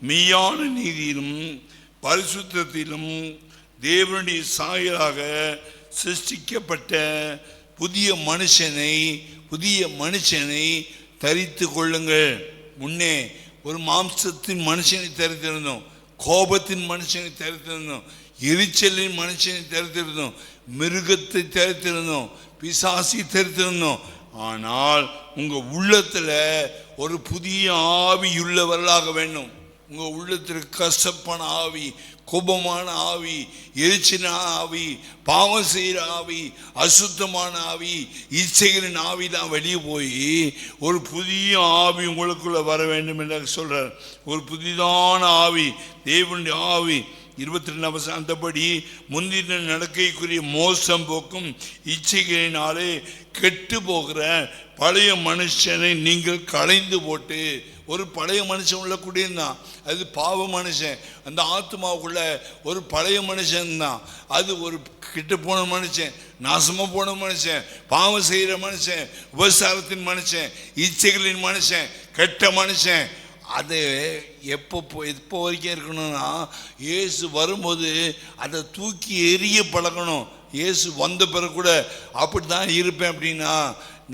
மெய்யான நீதியிலும் பரிசுத்தத்திலும் தேவனுடைய சாயலாக சிருஷ்டிக்கப்பட்ட புதிய மனுஷனை தரித்து கொள்ளுங்கள். முன்னே ஒரு மாம்சத்தின் மனுஷனை தரித்திருந்தோம், கோபத்தின் மனுஷனை தரித்திருந்தோம், எரிச்சலின் மனுஷனை தரித்திருந்தோம், மிருகத்தை தரித்திருந்தோம், பிசாசி தரித்திருந்தோம். ஆனால் உங்க உள்ளத்துல ஒரு புதிய ஆவியுள்ளவர்களாக வேண்டும். உங்கள் உள்ளத்திற்கு கசப்பான ஆவி, கோபமான ஆவி, எரிச்சலான ஆவி, பாவம் செய்கிற ஆவி, அசுத்தமான ஆவி, இச்சைகளின் ஆவிலாம் வெளியே போய் ஒரு புதிய ஆவி உங்களுக்குள்ள வர வேண்டும் என்று சொல்றார். ஒரு புதிதான ஆவி, தேவனுடைய ஆவி. 22 அந்தபடி முந்தின நடக்கைக்குரிய மோசம் போக்கும் இச்சைகளினாலே கெட்டு போகிற பழைய மனுஷனை நீங்கள் களைந்து போட்டு. ஒரு பழைய மனுஷன் உள்ள கூடியிருந்தான், அது பாவ மனுஷன். அந்த ஆத்மாவுக்குள்ள ஒரு பழைய மனுஷன் தான், அது ஒரு கிட்ட போன மனுஷன், நாசமாக போன மனுஷன், பாவம் செய்கிற மனுஷன், உபசாரத்தின் மனுஷன், இச்சைகளின் மனுஷன், கெட்ட மனுஷன். அது எப்போ வரைக்கும் இருக்கணும்னா இயேசு வரும்போது அதை தூக்கி எரிய பழகணும். இயேசு வந்த பிறகு கூட அப்படி தான் இருப்பேன் அப்படின்னா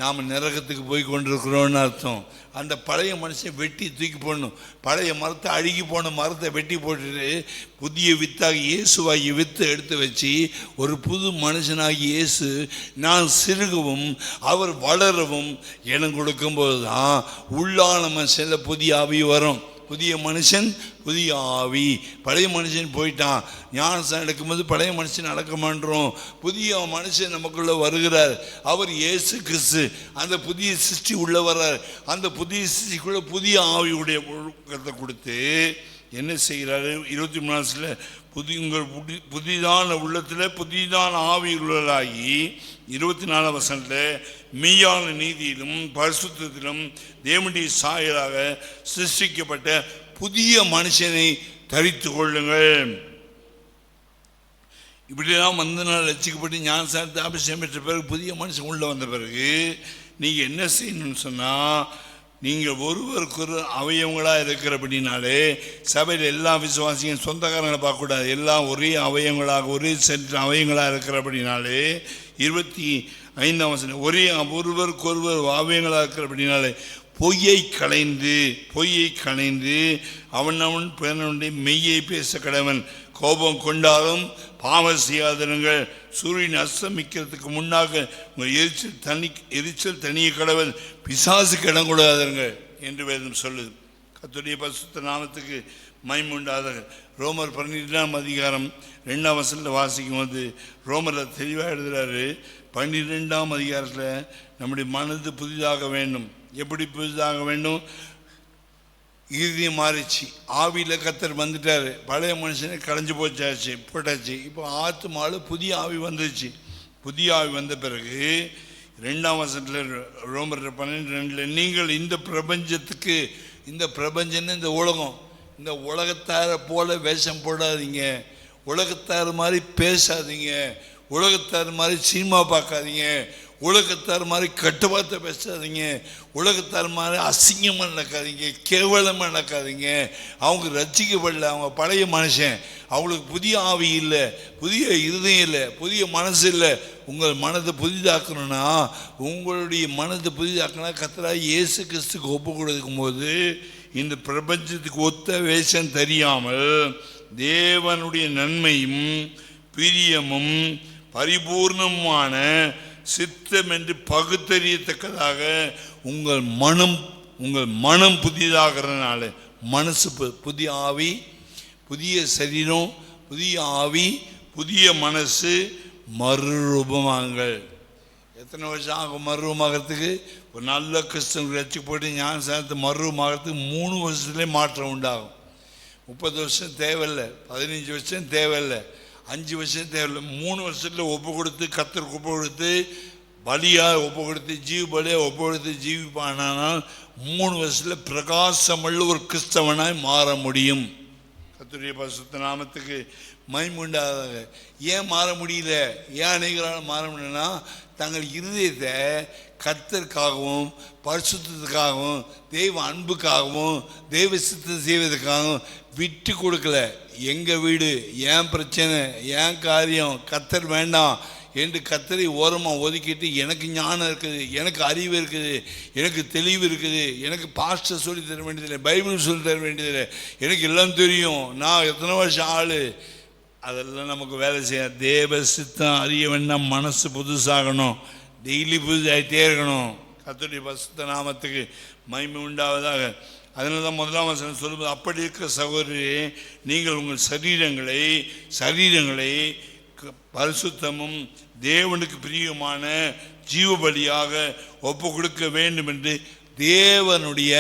நாம் நரகத்துக்கு போய் கொண்டிருக்கிறோன்னு அர்த்தம். அந்த பழைய மனுஷன் வெட்டி தூக்கி போடணும். பழைய மரத்தை, அழுகி போன மரத்தை வெட்டி போட்டுட்டு புதிய வித்தாக இயேசுவாகி வித்து எடுத்து வச்சு ஒரு புது மனுஷனாகி இயேசு நான் சிறுகவும் அவர் வளரவும் இடம் கொடுக்கும்போது தான் உள்ளான மனுஷனில் புதிய ஆவி வரும். புதிய மனுஷன், புதிய ஆவி. பழைய மனுஷன் போயிட்டான், ஞானஸ்நானம் எடுக்கும்போது பழைய மனுஷன் நடக்க மாட்டோம். புதிய மனுஷன் நமக்குள்ள வருகிறார், அவர் இயேசு கிறிஸ்து. அந்த புதிய சிருஷ்டி உள்ள வர்றார். அந்த புதிய சிருஷ்டிக்குள்ள புதிய ஆவியுடைய ஒழுக்கத்தை கொடுத்து என்ன செய்கிறாரு? 23 உங்கள் புதிதான உள்ளத்தில் புதிதான ஆவி உள்ளதாகி 24 மெய்யான நீதியிலும் பரிசுத்தத்திலும் தேவனுடைய சாயலாக சிருஷ்டிக்கப்பட்ட புதிய மனுஷனை தரித்து கொள்ளுங்கள். இப்படிலாம் வந்த நாள் ரட்சிக்கப்பட்டு ஞானஸ்நானத்தை அபிஷேகம் பெற்ற பிறகு புதிய மனுஷன் உள்ள வந்த பிறகு நீங்கள் என்ன செய்யணும்னு சொன்னால், நீங்கள் ஒருவருக்கு அவயவங்களாக இருக்கிறபடினாலே சபையில் எல்லா விசுவாசியும் சொந்தக்காரங்களை பார்க்கக்கூடாது, எல்லாம் ஒரே அவயவங்களாக, ஒரே சென்ற அவயங்களாக இருக்கிறபடினாலே 25 ஒரே ஒருவருக்கொருவர் அவயங்களாக இருக்கிறபடினாலே பொய்யை களைந்து அவன் பிறனுடைய மெய்யை பேச கடவன். கோபம் கொண்டாலும் பாவம் செய்யாதிருங்கள். சூரியன் அஸ்தமிக்கிறதுக்கு முன்னாக உங்கள் எரிச்சல் தனிய கடவுள், பிசாசுக்கு இடம் கொடாதீர்கள் என்று வேதம் சொல்லுது. கர்த்தருடைய பரிசுத்த நாமத்துக்கு மகிமை உண்டாதாக. ரோமர் 12 வாசிக்கும் போது ரோமரில் தெளிவாக எழுதுகிறாரு. 12 நம்முடைய மனது புதிதாக வேண்டும். எப்படி புதிதாக வேண்டும்? இறுதியம் மாறிச்சு, ஆவியில் கர்த்தர் வந்துட்டார். பழைய மனுஷனை களைஞ்சு போட்டாச்சு. இப்போ ஆத்துமாவில் புதிய ஆவி வந்துச்சு. புதிய ஆவி வந்த பிறகு 2 ரோமர் 12 நீங்கள் இந்த பிரபஞ்சத்துக்கு, இந்த பிரபஞ்சன்னு இந்த உலகம், இந்த உலகத்தாரை போல வேஷம் போடாதீங்க, உலகத்தார் மாதிரி பேசாதீங்க, உலகத்தார் மாதிரி சினிமா பார்க்காதீங்க, உலகத்தார் மாதிரி கட்டுப்பாட்டை பேசாதீங்க, உலகத்தார் மாதிரி அசிங்கமாக நடக்காதீங்க, கேவலமாக நடக்காதீங்க. அவங்க ரட்சிக்கப்படல, அவங்க பழைய மனுஷன், அவங்களுக்கு புதிய ஆவி இல்லை, புதிய இருதயம் இல்லை, புதிய மனசு இல்லை. உங்கள் மனதை புதிதாக்கணும்னா, உங்களுடைய மனதை புதிதாக்கணும்னா கர்த்தராகிய இயேசு கிறிஸ்துக்கு ஒப்பு கொடுக்கும் போது இந்த பிரபஞ்சத்துக்கு ஒத்த வேஷம் தெரியாமல் தேவனுடைய நன்மையும் பிரியமும் பரிபூர்ணமான சித்தம் என்று பகுத்தறியத்தக்கதாக உங்கள் மனம் புதிதாகிறதுனால, மனசு புதிய ஆவி, புதிய சரீரம், புதிய ஆவி, புதிய மனசு மறுரூபமாகுங்கள். எத்தனை வருஷம் ஆகும் மறுரூபமாகறதுக்கு? ஒரு நல்ல கிறிஸ்தவன் ரட்சிக்கு போய்ட்டு ஞானஸ்நானத்தை மறுரூபமாகறதுக்கு 3 வருஷத்துலேயே மாற்றம் உண்டாகும். 30 வருஷம் தேவையில்லை, 15 வருஷம் தேவையில்லை, 5 வருஷம் தேவையில்லை. 3 வருஷத்தில் ஒப்பு கொடுத்து, கர்த்தருக்கு ஒப்பு கொடுத்து, பலியாக ஒப்பு கொடுத்து, பலியாக ஒப்பு கொடுத்து ஜீவிப்பானால் 3 வருஷத்தில் பிரகாசமுள்ள ஒரு கிறிஸ்தவனாய் மாற முடியும். கர்த்தருடைய பரிசுத்த நாமத்துக்கு மகிமை உண்டாதாக. ஏன் மாற முடியல? ஏன் அநேகரால் மாற முடியலன்னா, தங்கள் இருதயத்தை கர்த்தருக்காகவும் பரிசுத்தத்துக்காகவும் தெய்வ அன்புக்காகவும் தெய்வ சித்தம் செய்வதற்காகவும் விட்டு கொடுக்கல. எங்கள் வீடு, ஏன் பிரச்சனை, ஏன் காரியம், கர்த்தர் வேண்டாம் என்று கர்த்தரை ஓரமாக ஒதுக்கிட்டு, எனக்கு ஞானம் இருக்குது, எனக்கு அறிவு இருக்குது, எனக்கு தெளிவு இருக்குது, எனக்கு பாஸ்டர் சொல்லி தர வேண்டியதில்லை, பைபிள் சொல்லி தர வேண்டியதில்லை, எனக்கு எல்லாம் தெரியும், நான் எத்தனை வருஷம் ஆள், அதெல்லாம் நமக்கு வேலை செய்ய. தேவ சித்தம் அறிய வேண்டாம். மனசு புதுசாகணும், டெய்லி புதுசாகிட்டே இருக்கணும். கர்த்தருடைய பரிசுத்த நாமத்துக்கு மகிமை உண்டாவதாக. அதனால தான் முதலாம் வசனம் சொல்லும்போது, அப்படி இருக்கிற சகோதரரே, நீங்கள் உங்கள் சரீரங்களை பரிசுத்தமும் தேவனுக்கு பிரியமான ஜீவ பலியாக ஒப்பு கொடுக்க வேண்டும் என்று தேவனுடைய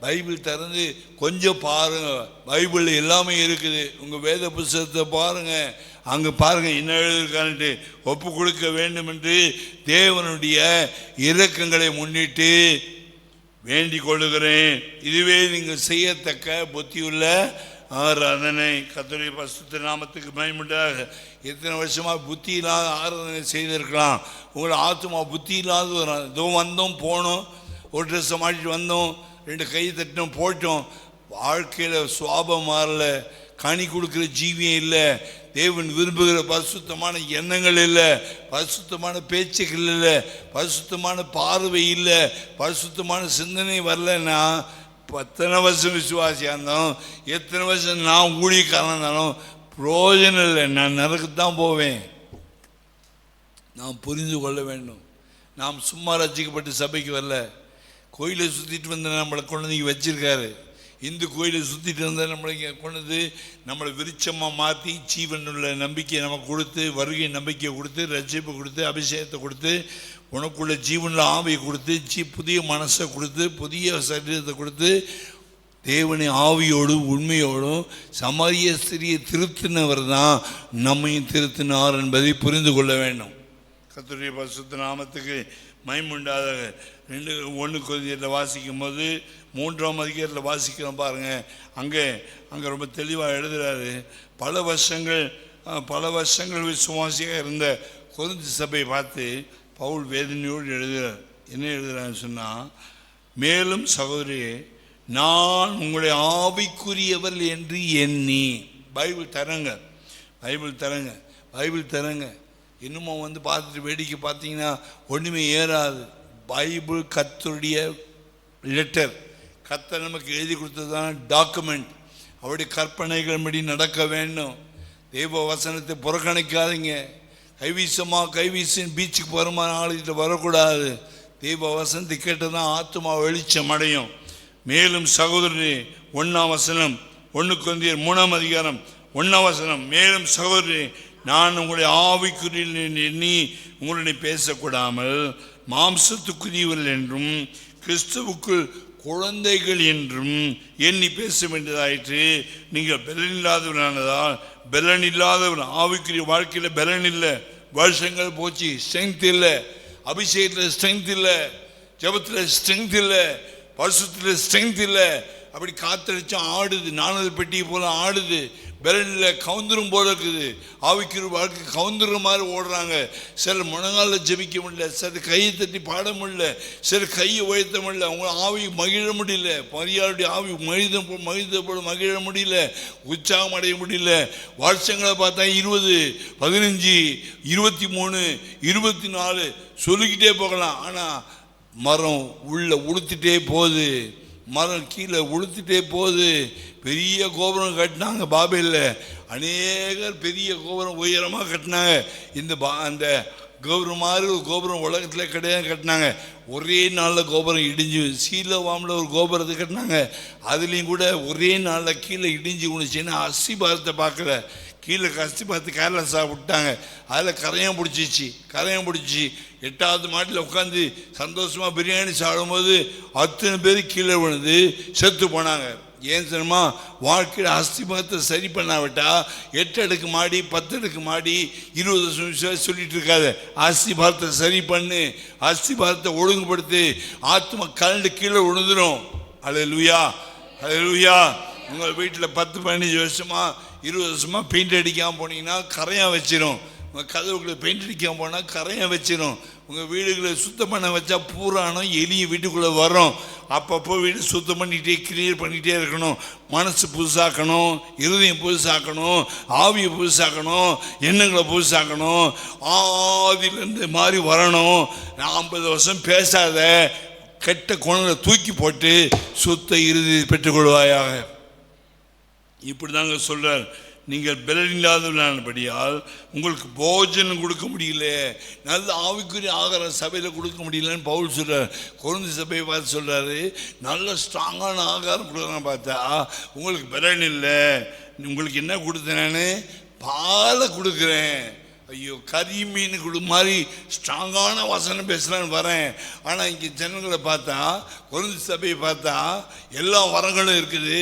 பைபிள் திறந்து கொஞ்சம் பாருங்க. பைபிள் எல்லாமே இருக்குது. உங்கள் வேத புத்தகத்தை பாருங்க, அங்கே பாருங்க என்ன எழுதியிருக்கான்ட்டு. ஒப்பு கொடுக்க வேண்டும் என்று தேவனுடைய இரக்கங்களை முன்னிட்டு வேண்டிக் கொள்ளுகிறேன். இதுவே நீங்கள் செய்யத்தக்க புத்தியுள்ள ஆராதனை. கர்த்தருடைய பரிசுத்த நாமத்துக்கு மகிமையுண்டாக. எத்தனை வருஷமாக புத்தி இல்லாத ஆராதனை செய்திருக்கலாம். உங்களை ஆத்துமா புத்தி இல்லாத இதோ வந்தோம் போனோம், ஒரு ட்ரெஸ்ஸை மாட்டிட்டு வந்தோம், 2 கை தட்டினோம் போட்டோம். வாழ்க்கையில் சுவாபம் மாறல, கனி கொடுக்குற ஜீவியம் இல்லை, தேவன் விரும்புகிற பரிசுத்தமான எண்ணங்கள் இல்லை, பரிசுத்தமான பேச்சுக்கள் இல்லை, பரிசுத்தமான பார்வை இல்லை, பரிசுத்தமான சிந்தனை வரலன்னா எத்தனை வருஷம் விசுவாசியாக இருந்தாலும், எத்தனை வருஷம் நான் ஊழியக்காரன் இருந்தாலும் பிரயோஜனம் இல்லை. நான் நரகத்தான் போவேன். நாம் புரிந்து கொள்ள வேண்டும். நாம் சும்மா ரசிக்கப்பட்டு சபைக்கு வரல. கோயிலை சுற்றிட்டு வந்து நம்மளை கொண்டு வந்து வச்சிருக்காரு. இந்து கோயிலை சுற்றிட்டு வந்தால் நம்மளை கொண்டு நம்மளை விருட்சமாக மாற்றி ஜீவனுள்ள நம்பிக்கையை நமக்கு கொடுத்து, வருகை நம்பிக்கையை கொடுத்து, ரட்சிப்பை கொடுத்து, அபிஷேகத்தை கொடுத்து, உனக்குள்ள ஜீவனுள்ள ஆவியை கொடுத்து, புதிய மனசை கொடுத்து, புதிய சரீரத்தை கொடுத்து, தேவனை ஆவியோடு உண்மையோடும் சமாரிய ஸ்திரியை திருத்தினவர் தான் நம்மையும் திருத்தினார் என்பதை புரிந்து கொள்ள வேண்டும். கர்த்தருடைய பரிசுத்த நாமத்துக்கு மகிமையுண்டாதாக. 1 கொரிந்தியரில் வாசிக்கும் போது 3ஆம் அதிகாரத்தில் வாசிக்கிறோம் பாருங்கள். அங்கே ரொம்ப தெளிவாக எழுதுகிறாரு. பல வருஷங்கள் விசுவாசியாக இருந்த கொரிந்தி சபையை பார்த்து பவுல் வேதனையோடு எழுதுகிறார். என்ன எழுதுகிறான்னு சொன்னால், மேலும் சகோதரியே, நான் உங்களை ஆவிக்குரியவர் என்று எண்ணி. பைபிள் தரங்க. இன்னும் வந்து பார்த்துட்டு வேடிக்கை பார்த்தீங்கன்னா ஒன்றுமே ஏறாது. பைபிள் கர்த்தருடைய லெட்டர், கர்த்தர் நமக்கு எழுதி கொடுத்ததான டாக்குமெண்ட். அவருடைய கற்பனைகள் படி நடக்க வேண்டும். தெய்வ வசனத்தை புறக்கணிக்காதீங்க. கைவீசின் பீச்சுக்கு போகிற ஆளுகிட்ட வரக்கூடாது. தெய்வ வசனத்தை கேட்டதான் ஆத்துமா வெளிச்சம் அடையும். மேலும் சகோதரனே, 1ஆம் வசனம், 1 கொரிந்தியர் 3ஆம் அதிகாரம் 1ஆம் வசனம், மேலும் சகோதரனே, நான் உங்களை ஆவிக்குரிய எண்ணி உங்களுடைய பேசக்கூடாமல் மாம்சத்துக்குரியவர்கள் என்றும் கிறிஸ்துவுக்குள் குழந்தைகள் என்றும் எண்ணி பேச வேண்டியதாயிற்று. நீங்கள் பலன் இல்லாதவர் ஆவிக்குரிய வாழ்க்கையில் பலன் இல்லை. வருஷங்கள் போச்சு, ஸ்ட்ரென்த் இல்லை. அபிஷேகத்தில் ஸ்ட்ரென்த் இல்லை, ஜபத்தில் ஸ்ட்ரென்த் இல்லை, பரிசுத்தில் ஸ்ட்ரென்த் இல்லை. அப்படி காத்தடிச்சா ஆடுது, 4 பெட்டி போல ஆடுது. பலனில் கவுந்துரும் போல இருக்குது. ஆவிக்குரிய வாழ்க்கை கவுந்துற மாதிரி ஓடுறாங்க. சில முழங்கால ஜெபிக்க முடியல, சில கையை தட்டி பாட முடியல, சில கையை உயர்த்த முடியல. அவங்கள ஆவி மகிழ முடியல. மரியாளுடைய ஆவி மகிழ முடியல, உற்சாகம் அடைய முடியல. வருஷங்களை பார்த்தா 20, 15, 23, 24 சொல்லிக்கிட்டே போகலாம். ஆனால் மரம் உள்ள உளுத்துட்டே போகுது, மரம் கீழே உளுத்துட்டே போகுது. பெரிய கோபுரம் கட்டினாங்க பாபேலில். அநேகர் பெரிய கோபுரம் உயரமாக கட்டினாங்க. அந்த கோபுரம் மாதிரி ஒரு கோபுரம் உலகத்தில் கிடையாது கட்டினாங்க. ஒரே நாளில் கோபுரம் இடிஞ்சு. சீலோவாமில் ஒரு கோபுரத்தை கட்டினாங்க. அதுலேயும் கூட ஒரே நாளில் கீழே இடிஞ்சு விழுந்துச்சுன்னா அஸ்திபாரத்தை பார்க்கல. கீழே பார்த்து கேர்லெஸ்ஸாக விட்டாங்க. அதில் கரையம் பிடிச்சி 8வது மாட்டில் உட்காந்து சந்தோஷமாக பிரியாணி சாப்பிடும்போது அத்தனை பேர் கீழே விழுந்து செத்து போனாங்க. ஏன் தெரியுமா? வாழ்க்கையில் அஸ்திபாரத்தை சரி பண்ணாவிட்டா 8 அடுக்கு மாடி, 10 அடுக்கு மாடி, 20 வருஷம் சொல்லிட்டு இருக்காது. அஸ்திபாரத்தை சரி பண்ணு, அஸ்திபாரத்தை ஒழுங்குபடுத்து. ஆத்மா கலண்டு கீழே விழுந்துடும். அல்லேலூயா, அல்லேலூயா. உங்கள் வீட்டில் 10, 15 வருஷமா 20 வருஷமா பெயிண்ட் அடிக்காமல் போனீங்கன்னா கரையாக வச்சிடும். உங்கள் கதவுகளை பெயிண்ட் அடிக்காமல் போனால் கரையாக வச்சிடும். உங்கள் வீடுகளை சுத்தம் பண்ண வச்சா பூரானம் எலிய வீட்டுக்குள்ளே வரும். அப்பப்போ வீடு சுத்தம் பண்ணிகிட்டே கிளியர் பண்ணிகிட்டே இருக்கணும். மனசு புதுசாக்கணும், இருதயம் புதுசாக்கணும், ஆவியை புதுசாக்கணும், எண்ணங்களை புதுசாக்கணும். ஆதியிலேருந்து மாறி வரணும். 50 வருஷம் பேசாத கெட்ட குணங்களை தூக்கி போட்டு சுத்த இறுதி பெற்றுக்கொள்வாயாக. இப்படி தாங்க சொல்கிறார். நீங்கள் பலனில்லாதவர்களானபடியால் உங்களுக்கு போஜனம் கொடுக்க முடியல, நல்ல ஆவிக்குரிய ஆகாரம் சபையில் கொடுக்க முடியலன்னு பவுல் சொல்கிறார். கொரிந்தி சபையை பார்த்து சொல்கிறாரு, நல்ல ஸ்ட்ராங்கான ஆகாரம் கொடுக்குறான்னு பார்த்தா உங்களுக்கு பலன் இல்லை. உங்களுக்கு என்ன கொடுத்தேன்? நான் பாலை கொடுக்குறேன். ஐயோ, கறி மீன் மாதிரி ஸ்ட்ராங்கான வசனம் பேசலான்னு வரேன். ஆனால் இங்கே ஜனங்களை பார்த்தா, கொரிந்தி சபையை பார்த்தா எல்லா வரங்களும் இருக்குது.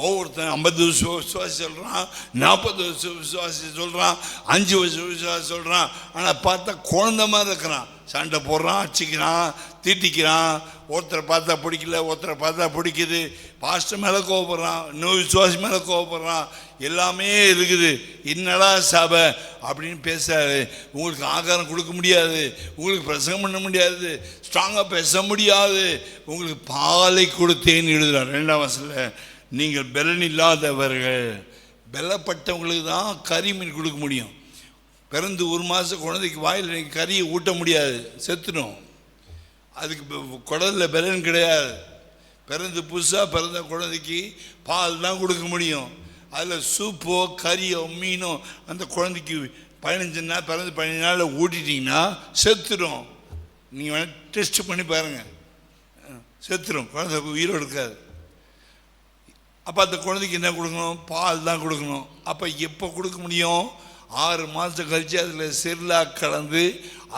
ஒவ்வொருத்தன் 50 வருஷம் விசுவாசி சொல்கிறான், 40 வருஷம் விசுவாசி சொல்கிறான், 5 வருஷம் விசுவாசி சொல்கிறான். ஆனால் பார்த்தா குழந்த மாதிரி இருக்கிறான். சண்டை போடுறான், அடிச்சிக்கிறான், தீட்டிக்கிறான். ஒருத்தரை பார்த்தா பிடிக்கல, ஒருத்தரை பார்த்தா பிடிக்குது. பாஸ்டர் மேலே கோவப்படுறான், இன்னொரு விசுவாசி மேலே கோவப்படுறான். எல்லாமே இருக்குது. என்னடா சபை அப்படின்னு பேசாரு. உங்களுக்கு ஆகாரம் கொடுக்க முடியாது, உங்களுக்கு பிரசங்கம் பண்ண முடியாது, ஸ்ட்ராங்காக பேச முடியாது. உங்களுக்கு பாலை கொடுத்தேன்னு எழுதுறார் 2ஆம் வசனத்தில். நீங்கள் பலன் இல்லாதவர்கள், பலப்பட்டவங்களுக்கு தான் கறி மீன் கொடுக்க முடியும். பிறந்து 1 மாதம் குழந்தைக்கு வாயில் கறியை ஊட்ட முடியாது, செத்துடும். அதுக்கு குடலில் பலன் கிடையாது. பிறந்து புதுசாக பிறந்த குழந்தைக்கு பால் தான் கொடுக்க முடியும். அதில் சூப்போ கறியோ மீனோ அந்த குழந்தைக்கு 15 நாள் பிறந்து 15 நாளில் ஊட்டிட்டிங்கன்னா செத்துடும். நீங்கள் வேணால் டெஸ்ட் பண்ணி பாருங்கள், செத்துடும். குழந்தை உயிரோடு இருக்காது. அப்போ அந்த குழந்தைக்கு என்ன கொடுக்கணும்? பால் தான் கொடுக்கணும். அப்போ எப்போ கொடுக்க முடியும்? 6 மாதம் கழித்து அதில் செர்லாக் கலந்து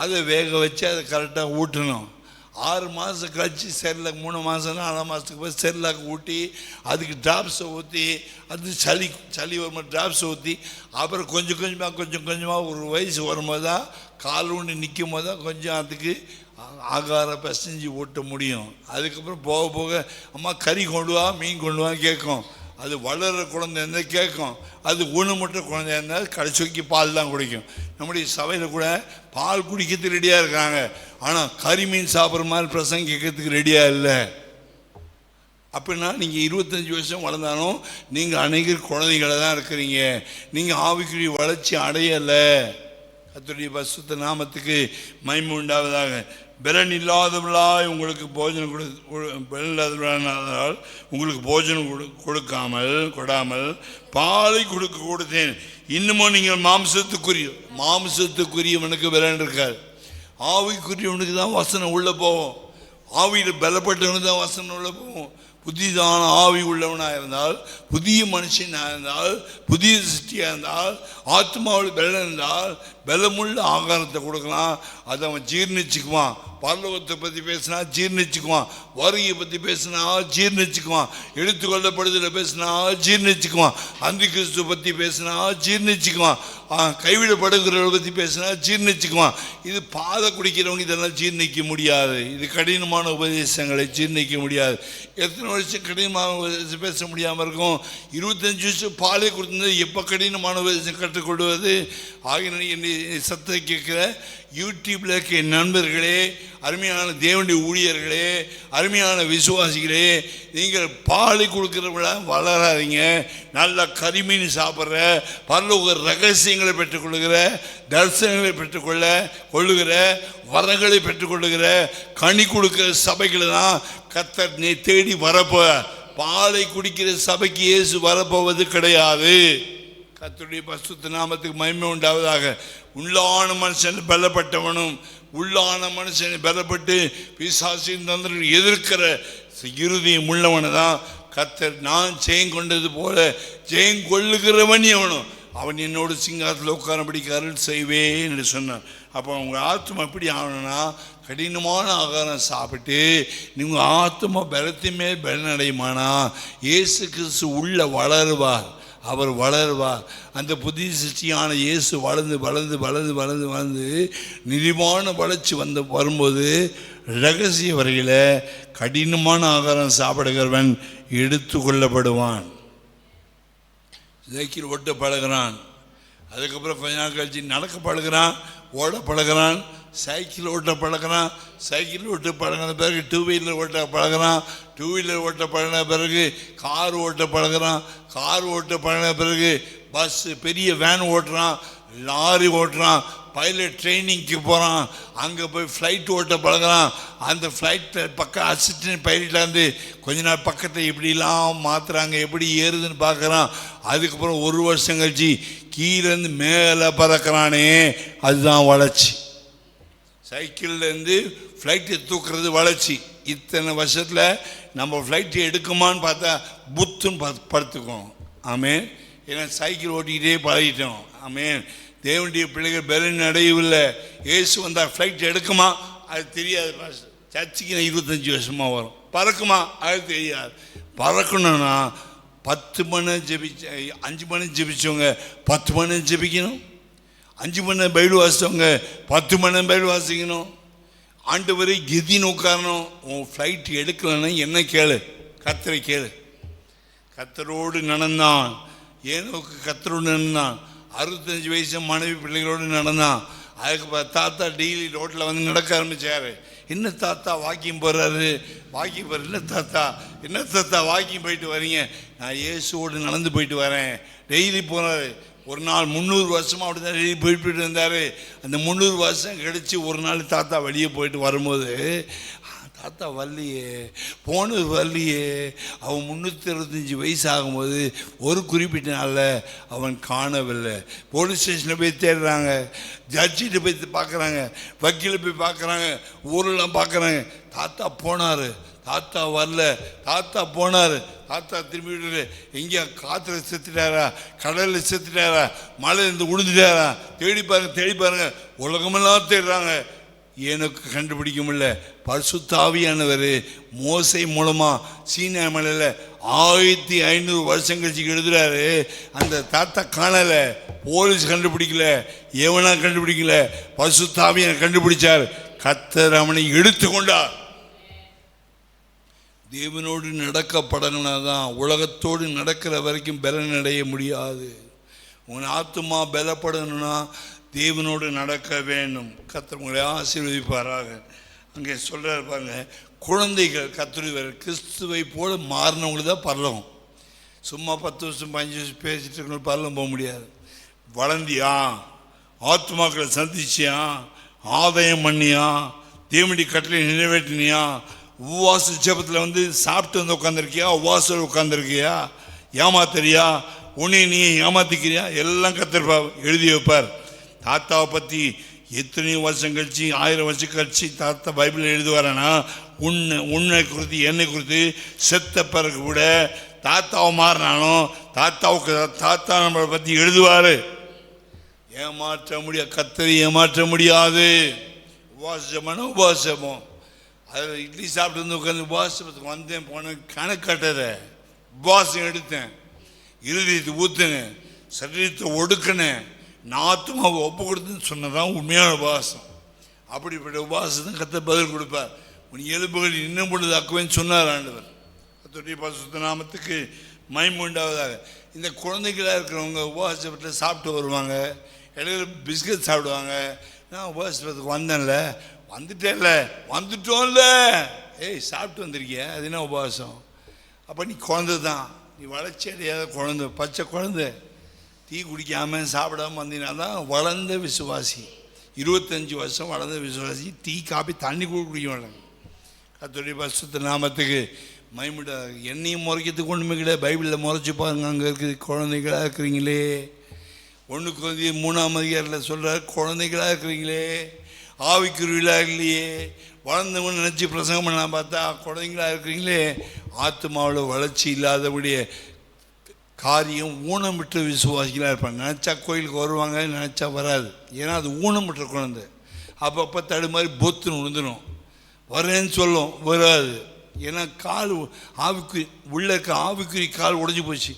அதை வேக வச்சு அதை கரெக்டாக ஊட்டணும். 6 மாதம் கழித்து செர்லாக், 3 மாதம் 4 மாதத்துக்கு போய் செர்லாக் ஊட்டி அதுக்கு ட்ராப்ஸை ஊற்றி, அது சளி வரும்போது ட்ராப்ஸை ஊற்றி, அப்புறம் கொஞ்சம் கொஞ்சமாக ஒரு வயசு வரும்போது தான் கால் ஊண்டி நிற்கும் போது தான் கொஞ்சம் அதுக்கு ஆகாரம் பிசைஞ்சு ஊட்ட முடியும். அதுக்கப்புறம் போக போக அம்மா கறி கொண்டு வா, மீன் கொண்டு வான்னு கேட்கும். அது வளர்கிற குழந்தை இருந்தால் கேட்கும். அது ஊனமுற்ற குழந்தையா இருந்தால் கடைசிக்கு பால் தான் குடிக்கும். நம்முடைய சபையில் கூட பால் குடிக்கிறதுக்கு ரெடியாக இருக்காங்க, ஆனால் கறி மீன் சாப்பிட்ற மாதிரி பிரசங்கம் கேட்கறதுக்கு ரெடியாக இல்லை. அப்படின்னா நீங்கள் 25 வருஷம் வளர்ந்தாலும் நீங்கள் அநேகர் குழந்தைகளை தான் இருக்கிறீங்க. நீங்கள் ஆவிக்குரிய வளர்ச்சி அடையலை. கர்த்தருடைய பரிசுத்த நாமத்துக்கு மகிமை உண்டாவதாக. பலன் இல்லாதவர்களாய் உங்களுக்கு போஜனம் பலன் இல்லாதவர்களால் உங்களுக்கு போஜனம் கொடாமல் பாலை கொடுத்தேன். இன்னமும் நீங்கள் மாம்சத்துக்குரியவனுக்கு பலன் இருக்காது. ஆவிக்குரியவனுக்கு தான் வசனம் உள்ளே போவோம். ஆவியில் பலப்பட்டவனுக்கு தான் வசனம் உள்ளே போவோம். புதிதான ஆவி உள்ளவனாக இருந்தால், புதிய மனுஷனாக இருந்தால், புதிய சிருஷ்டியாக இருந்தால், ஆத்மாவில் பலம் இருந்தால் பலமுள்ள ஆகாரத்தை கொடுக்கலாம். அதை அவன் ஜீர்ணிச்சுக்குவான். பரலோகத்தை பற்றி பேசினா ஜீர்ணிச்சுக்குவான், வருகையை பற்றி பேசினா ஜீர்ணிச்சுக்குவான், எடுத்துக்கொள்ளப்படுதலை பேசினா ஜீர்ணிச்சுக்குவான், அந்தி கிறிஸ்துவை பற்றி பேசினா ஜீர்ணிச்சுக்குவான், கைவிடப்படுகிறவர்களை பற்றி பேசினா ஜீர்ணிச்சுக்குவான். இது பாதை குடிக்கிறவங்க இதெல்லாம் ஜீர்ணிக்க முடியாது. இது கடினமான உபதேசங்களை ஜீர்ணிக்க முடியாது. எத்தனை வருஷம் கடினமான உபதேசம் பேச முடியாமல் இருக்கும்? 25 வருஷம் பாலை கொடுத்தது எப்போ கடினமான உபதேசம் கற்றுக்கொள்வது? ஆகிய என்னை சத்தத்தை கேட்குற யூடியூப்ல இருக்க என் நண்பர்களே, அருமையான தேவனுடைய ஊழியர்களே, அருமையான விசுவாசிகளே, நீங்கள் பாலை கொடுக்குறவங்கள வளராதீங்க. நல்ல கரிமீன் சாப்பிட்ற, பரலோக ரகசியங்களை பெற்றுக்கொள்ளுகிற, தரிசனங்களை கொள்ளுகிற, வரங்களை பெற்றுக்கொள்ளுகிற, கனி கொடுக்கிற சபைகளை தான் கர்த்தர் நீ தேடி வரப்போ. பாலை குடிக்கிற சபைக்கு இயேசு வரப்போவது கிடையாது. கர்த்தருடைய பரிசுத்த நாமத்துக்கு மகிமை உண்டாவதாக. உள்ளான மனுஷன் பலப்பட்டவனும், உள்ளான மனுஷனை பலப்பட்டு பிசாசின் தந்திரங்களை எதிர்க்கிற இருதயம் உள்ளவனை தான் கர்த்தர் நான் ஜெயம் கொண்டது போல ஜெயம் கொள்ளுகிறவன் எவனும் அவன் என்னோட சிங்காரத்தில் உட்காரபடிக்கு அருள் செய்வேன் என்று சொன்னான். அப்போ அவங்க ஆத்மா எப்படி ஆகணும்னா, கடினமான ஆகாரம் சாப்பிட்டு நீங்கள் ஆத்மா பலத்தையுமே பலனடையுமானா இயேசு கிறிஸ்து உள்ள வளருவார். அவர் வளருவார். அந்த புதிய சிருஷ்டியான இயேசு வளர்ந்து நிதிமான வளர்ச்சி வரும்போது ரகசிய வரையில் கடினமான ஆகாரம் சாப்பிடுகிறவன் எடுத்து கொள்ளப்படுவான். சைக்கிள் ஓட்ட பழகிறான், அதுக்கப்புறம் கொஞ்ச நாள் கழிச்சு நடக்க பழகிறான், ஓட பழகிறான், சைக்கிள் ஓட்ட பழகிறான், சைக்கிள் ஓட்ட பழகின பிறகு டூ வீலர் ஓட்ட பழகிறான், டூ வீலர் ஓட்ட பழகின பிறகு கார் ஓட்ட பழகிறான், கார் ஓட்ட பழகின பிறகு பஸ் பெரிய வேன் ஓட்டுறான், லாரி ஓட்டுறான், பைலட் ட்ரைனிங்க்கு போகிறான், அங்கே போய் ஃப்ளைட் ஓட்ட பழகிறான். அந்த ஃப்ளைட்டில் பக்கம் அசிஸ்டன்ட் பைலட்டாந்து கொஞ்ச நாள் பக்கத்தை எப்படிலாம் மாற்றுறாங்க, எப்படி ஏறுதுன்னு பார்க்குறான். அதுக்கப்புறம் ஒரு வருஷம் கழிச்சு கீழேருந்து மேலே பறக்கிறானே, அதுதான் வளர்ச்சி. சைக்கிள்லேருந்து ஃப்ளைட்டை தூக்குறது வளர்ச்சி. இத்தனை வருஷத்தில் நம்ம ஃப்ளைட்டை எடுக்குமான்னு பார்த்தா புத்துன்னு படுத்துக்கோம். ஆமேன். ஏன்னா சைக்கிள் ஓட்டிக்கிட்டே பழகிட்டோம். ஆமேன். தேவனுடைய பிள்ளைகள் பலன் அடையவில்லை. இயேசு வந்தால் ஃப்ளைட் எடுக்குமா அது தெரியாது. சர்ச்சுக்கு 25 வருஷமாக வரும். பறக்குமா அது தெரியாது. பறக்கணும்னா 10 மணி ஜெபிச்ச 5 மணி ஜெபிச்சவங்க 10 மணி ஜெபிக்கணும், 5 மணி பைபிள் வாசித்தவங்க 10 மணி பைபிள் வாசிக்கணும். ஆண்டவரை கெதின்னு உட்காரணும். உன் ஃப்ளைட் எடுக்கலைன்னா என்ன கேளு, கர்த்தரை கேளு. கர்த்தரோடு நடந்தான். ஏனோக்கு கர்த்தரோடு நடந்தான். 65 வயசு மனைவி பிள்ளைகளோடு நடந்தான். அதுக்கு தாத்தா டெய்லி ரோட்டில் வந்து நடக்க ஆரம்பித்தார். என்ன தாத்தா வாக்கிங் போகிறாரு, வாக்கிங் போகிற, இல்லை தாத்தா என்ன தாத்தா வாக்கிங் போயிட்டு வரீங்க, நான் இயேசுவோடு நடந்து போயிட்டு வரேன். டெய்லி போகிறாரு. ஒரு நாள் 300 வருஷமாக அப்படி தான் டெய்லி போயிட்டு இருந்தார். அந்த 300 வருஷம் கழித்து ஒரு நாள் தாத்தா வெளியே போயிட்டு வரும்போது, தாத்தா வரலையே, போனது வரலையே. அவன் 365 வயசு ஆகும்போது ஒரு குறிப்பிட்ட நாளில் அவன் காணவில்லை. போலீஸ் ஸ்டேஷனில் போய் தேடுறாங்க, ஜட்ஜிட்ட போய் பார்க்குறாங்க, வக்கீலை போய் பார்க்குறாங்க, ஊரெல்லாம் பார்க்குறாங்க. தாத்தா போனார், தாத்தா வரல, தாத்தா போனார், தாத்தா திரும்பி விட்டு எங்கேயா காற்றுல செத்துட்டாரா, கடலில் செத்துட்டாரா, மழையிலேருந்து விழுந்துட்டாரா, தேடி பாருங்க. உலகமெல்லாம் தேடுறாங்க, எனக்கு கண்டுபிடிக்க முடியல. பரிசுத்த ஆவியானவர் மோசே மூலமாக சீனா மலையில் 1500 வருஷம் கழிச்சு எழுதுறாரு. அந்த தாத்தா காணலை, போலீஸ் கண்டுபிடிக்கல, எவனா கண்டுபிடிக்கல, பரிசுத்த ஆவியான கண்டுபிடிச்சார். கர்த்தர் அவனை எடுத்து கொண்டார். தேவனோடு நடக்கப்படணும்னா தான். உலகத்தோடு நடக்கிற வரைக்கும் பலன் அடைய முடியாது. உன் ஆத்துமா பலப்படணும்னா தேவனோடு நடக்க வேண்டும். கர்த்தர் உங்களை ஆசீர்வதிப்பாராக. அங்கே சொல்கிறார் பாருங்க, குழந்தைகள் கர்த்தருடைய கிறிஸ்துவை போல மாறினவங்களுக்கு தான் பரலோகம். சும்மா 10 வருஷம் 15 வருஷம் பேசிட்டு இருக்கணும் பரலோகம் போக முடியாது. வளர்ந்தியா, ஆத்மாக்களை சந்திச்சியா, ஆதாயம் பண்ணியா, தேவனுடைய கட்டளை நிறைவேற்றினியா, உபவாச ஜெபத்தில் வந்து சாப்பிட்டு வந்து உட்காந்துருக்கியா, உபவாசத்தில் உட்காந்துருக்கியா, ஏமாத்துறியா, உன்னை நீ ஏமாத்திக்கிறியா, எல்லாம் கர்த்தர் எழுதி வைப்பார். தாத்தாவை பற்றி எத்தனையோ வருஷம் கழிச்சு, 1000 வருஷம் கழிச்சு தாத்தா பைபிள் எழுதுவாரனா, உன்னை குறித்து என்னை குறித்து செத்த பிறகு கூட தாத்தாவை மாறினாலும் தாத்தா நம்மளை பற்றி எழுதுவார். ஏமாற்ற முடியாது, கர்த்தரை ஏமாற்ற முடியாது. உபவாசமான உபவாசமோ, அதில் இட்லி சாப்பிட்டு வந்து உட்காந்து உபவாசத்துக்கு வந்தேன், போனேன், கணக்கட்டதை உபவாசம் எடுத்தேன், இருதயத்தை ஊற்றுனேன், சரீரத்தை ஒடுக்கினேன், நாத்துமாவை ஒப்பு கொடுத்துன்னு சொன்னதான் உண்மையான உபவாசம். அப்படிப்பட்ட உபவாசத்துக்கு கர்த்தர் பதில் கொடுப்பார். உன் எலும்புகள் இன்னும் பொழுதாக்குவேன்னு சொன்னார் ஆண்டவர். கர்த்தருடைய பரிசுத்த நாமத்துக்கு மகிமை உண்டாவதாக. இந்த குழந்தைகளாக இருக்கிறவங்க உபவாசத்தில் சாப்பிட்டு வருவாங்க, இடையில பிஸ்கட் சாப்பிடுவாங்க. நான் உபவாசத்துக்கு வந்தேன்ல, வந்துட்டேன்ல, வந்துட்டோம்ல, ஏய் சாப்பிட்டு வந்திருக்கிய, அது என்ன உபவாசம்? அப்போ நீ குழந்தை தான், நீ வளர்ச்சி அடையாத குழந்தை, பச்சை குழந்தை. டீ குடிக்காமல் சாப்பிடாமல் வந்தீங்கன்னா தான் வளர்ந்த விசுவாசி. 25 வருஷம் வளர்ந்த விசுவாசி டீ காப்பி தண்ணி கூட குடிக்க மாட்டாங்க. கர்த்தருடைய பரிசுத்த நாமத்துக்கு மகிமை. என்னையும் முறைக்கிறதுக்கு ஒன்றுமே கிடையாது. பைபிளில் முறைச்சி பாருங்க, அங்கே இருக்குது. குழந்தைகளாக இருக்கிறீங்களே, 1 Corinthians 3 சொல்கிறார், குழந்தைகளாக இருக்கிறீங்களே, ஆவிக்குருவிலாக இல்லையே. வளர்ந்தவங்க நினச்சி பிரசங்கம் பண்ண பார்த்தா குழந்தைங்களாக இருக்கிறீங்களே. ஆத்மாவில் வளர்ச்சி இல்லாதபடிய காரியம் ஊனமிட்ட விசுவாசிகளாக இருப்பாங்க. நினச்சா கோயிலுக்கு வருவாங்க, நினச்சா வராது. ஏன்னா அது ஊனமிட்ட குழந்தை. அப்பப்போ தடுமாறி பொத்துன்னு விழுந்துடும். வரேன்னு சொல்லும், வராது. ஏன்னா கால் ஆவிக்குறி உள்ளே இருக்க ஆவிக்குறி கால் உடைஞ்சி போச்சு,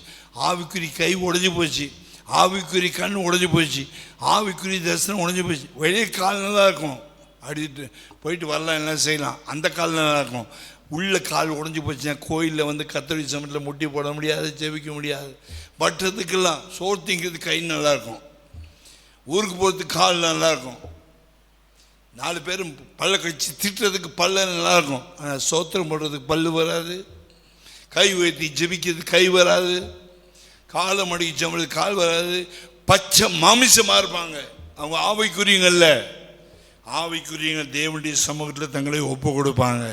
ஆவிக்குறி கை உடைஞ்சி போச்சு, ஆவிக்குறி கண் உடைஞ்சி போச்சு, ஆவிக்குறி தரிசனம் உடைஞ்சி போச்சு. வெளியே கால் நல்லா இருக்கும், அடிட்டு போயிட்டு வரலாம், எல்லாம் செய்யலாம். அந்த கால் நல்லா இருக்கும். உள்ள கால் உடஞ்சி போச்சுன்னா கோயிலில் வந்து கத்தோலிக்க சமயத்தில் முட்டி போட முடியாது, ஜெபிக்க முடியாது. பட்டுறதுக்கெல்லாம் சோறு திங்கிறது கை நல்லாயிருக்கும், ஊருக்கு போகிறதுக்கு கால் நல்லாயிருக்கும். 4 பேரும் பல்ல கழிச்சு திட்டுறதுக்கு பல்ல நல்லாயிருக்கும், ஆனால் சோத்திரம் போடுறதுக்கு பல்லு வராது. கை உயர்த்தி ஜெபிக்கிறதுக்கு கை வராது. காலை மடிக்கு ஜெபிக்கிறதுக்கு கால் வராது. பச்சை மாமிசமாக இருப்பாங்க. அவங்க ஆவிக்குரியங்கள்ல, ஆவிக்குரியங்க தேவனுடைய சமூகத்தில் தங்களை ஒப்பு கொடுப்பாங்க.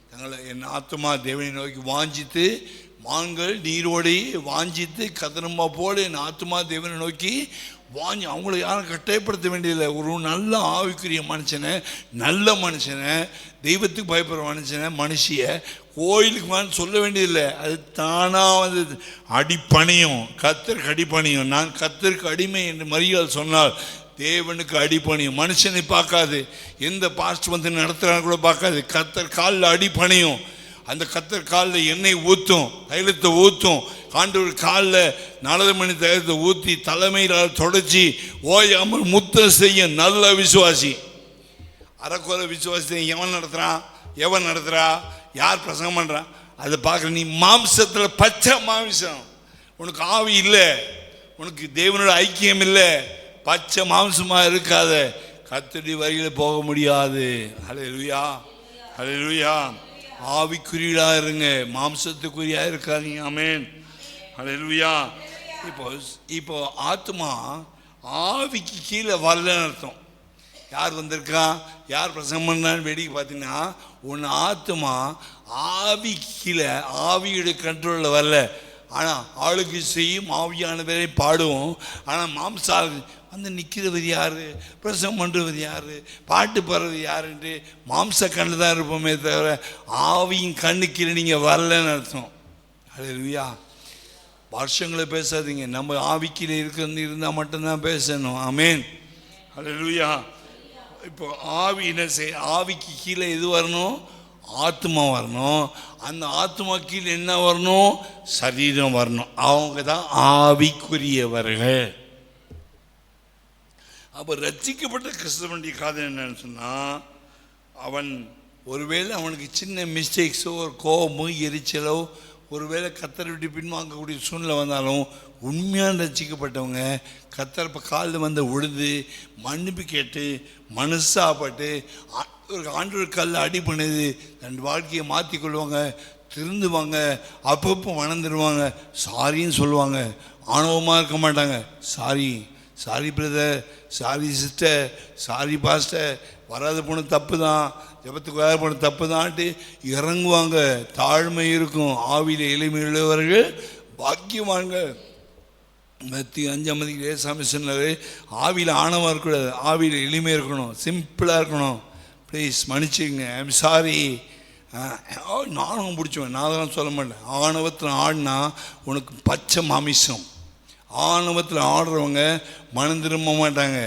தங்களை என் ஆத்துமா தேவனை நோக்கி வாஞ்சித்து, மான்கள் நீரோடி வாஞ்சித்து கதனமா போல என் ஆத்துமா தேவனை நோக்கி வாங்கி. அவங்கள யாரும் கட்டாயப்படுத்த வேண்டியதில்லை. ஒரு நல்ல ஆவிக்குரிய மனுஷனை, நல்ல மனுஷனை, தெய்வத்துக்கு பயப்படுற மனுஷனை, மனுஷிய கோயிலுக்கு வான்னு சொல்ல வேண்டியதில்லை. அது தானாக வந்து அடிப்பணியும். கர்த்தருக்கு அடிப்பணியும். நான் கர்த்தருக்கு அடிமை என்று மரியாள் சொன்னால் தேவனுக்கு அடிப்பணியும். மனுஷனை பார்க்காது, எந்த பாஸ்டர் வந்து நடத்துகிறான்னு கூட பார்க்காது. கர்த்தர் காலில் அடிப்பணியும். அந்த கர்த்தர் காலில் எண்ணெய் ஊற்றும், தைலத்தை ஊற்றும். ஆண்டவர் காலில் 4 மணி தைலத்தை ஊற்றி தலைமையில் தொடச்சி ஓயாமல் முத்தம் செய்ய நல்ல விசுவாசி. அறக்குறை விசுவாசி எவன் நடத்துகிறான், எவன் நடத்துகிறா, யார் பிரசங்கம் பண்ணுறான் அதை பார்க்குற. நீ மாம்சத்தில் பச்சை மாம்சம், உனக்கு ஆவி இல்லை, உனக்கு தேவனோட ஐக்கியம் இல்லை, பச்சை மாம்சமாக இருக்காத கர்த்தருடைய வழியில் போக முடியாது. ஹல்லேலூயா, ஹல்லேலூயா. ஆவிக்குரியா இருங்க, மாம்சத்துக்குரியா இருக்காதீங்க. ஆமென், ஹல்லேலூயா. இப்போ ஆத்மா ஆவிக்கு கீழே வரலன்னு அர்த்தம். யார் வந்திருக்கா, யார் பிரசங்கம் பண்ணான்னு வேடிக்கை பார்த்தீங்கன்னா, உன் ஆத்மா ஆவிக்கு கீழே, ஆவியுடைய கண்ட்ரோலில் வரல. ஆனால் ஆளுக்கு செய்யும் ஆவியானவரை பாடுவோம். ஆனால் மாம்சா வந்து நிற்கிறவர் யார், பிரசவம் பண்ணுறவர் யார், பாட்டு பாடுறது யாருன்ட்டு மாம்ச கண்ணு தான் இருப்போமே தவிர ஆவியின் கண்ணுக்கு நீங்கள் வரலன்னு அர்த்தம். ஹல்லேலூயா. வருஷங்களை பேசாதீங்க, நம்ம ஆவிக்கில் இருந்தால் மட்டும்தான் பேசணும். ஆமென், ஹல்லேலூயா. இப்போ ஆவி என்ன செய்ய, ஆவிக்கு கீழே எது வரணும், ஆத்மா வரணும். அந்த ஆத்மா கீழே என்ன வரணும், சரீரம் வரணும். அவங்க தான் ஆவிக்குரியவர்கள். அப்போ ரட்சிக்கப்பட்ட கிறிஸ்தவனுடைய காதல் என்னன்னு சொன்னால், அவன் ஒருவேளை அவனுக்கு சின்ன மிஸ்டேக்ஸோ, ஒரு கோபமோ, எரிச்சலோ, ஒருவேளை கர்த்தரை விட்டு பின்வாங்கக்கூடிய சூழ்நிலை வந்தாலும், உண்மையான ரட்சிக்கப்பட்டவங்க கர்த்தர் இப்போ காலில் வந்து விழுந்து மன்னிப்பு கேட்டு மனசாப்பட்டு ஒரு ஆண்டவர் காலில் அடி பண்ணுது தன் வாழ்க்கையை மாற்றிக்கொள்வாங்க, திருந்துவாங்க, அப்பப்போ வளர்ந்துருவாங்க, சாரின்னு சொல்லுவாங்க. ஆணவமாக இருக்க மாட்டாங்க. Sorry brother, sorry sister, sorry pastor, வராது போன தப்பு தான், ஜபத்துக்கு வராது போன தப்பு தான்ட்டு இறங்குவாங்க. தாழ்மை இருக்கும். ஆவியில் எளிமையுள்ளவர்கள் பாக்கியவான்கள். மத்திய 5 சாமி சொன்னார், ஆவியில் ஆணவம் இருக்கக்கூடாது, ஆவியில் எளிமை இருக்கணும், சிம்பிளாக இருக்கணும். ப்ளீஸ் மன்னிச்சுங்க, ஐம் சாரி. ஆணவம் பிடிச்சவன் நான் தான் சொல்ல மாட்டேன். ஆணவத்தில் ஆடினா உனக்கு பச்சை மாமிசம். ஆணவத்தில் ஆடுறவங்க மனம் திரும்ப மாட்டாங்க.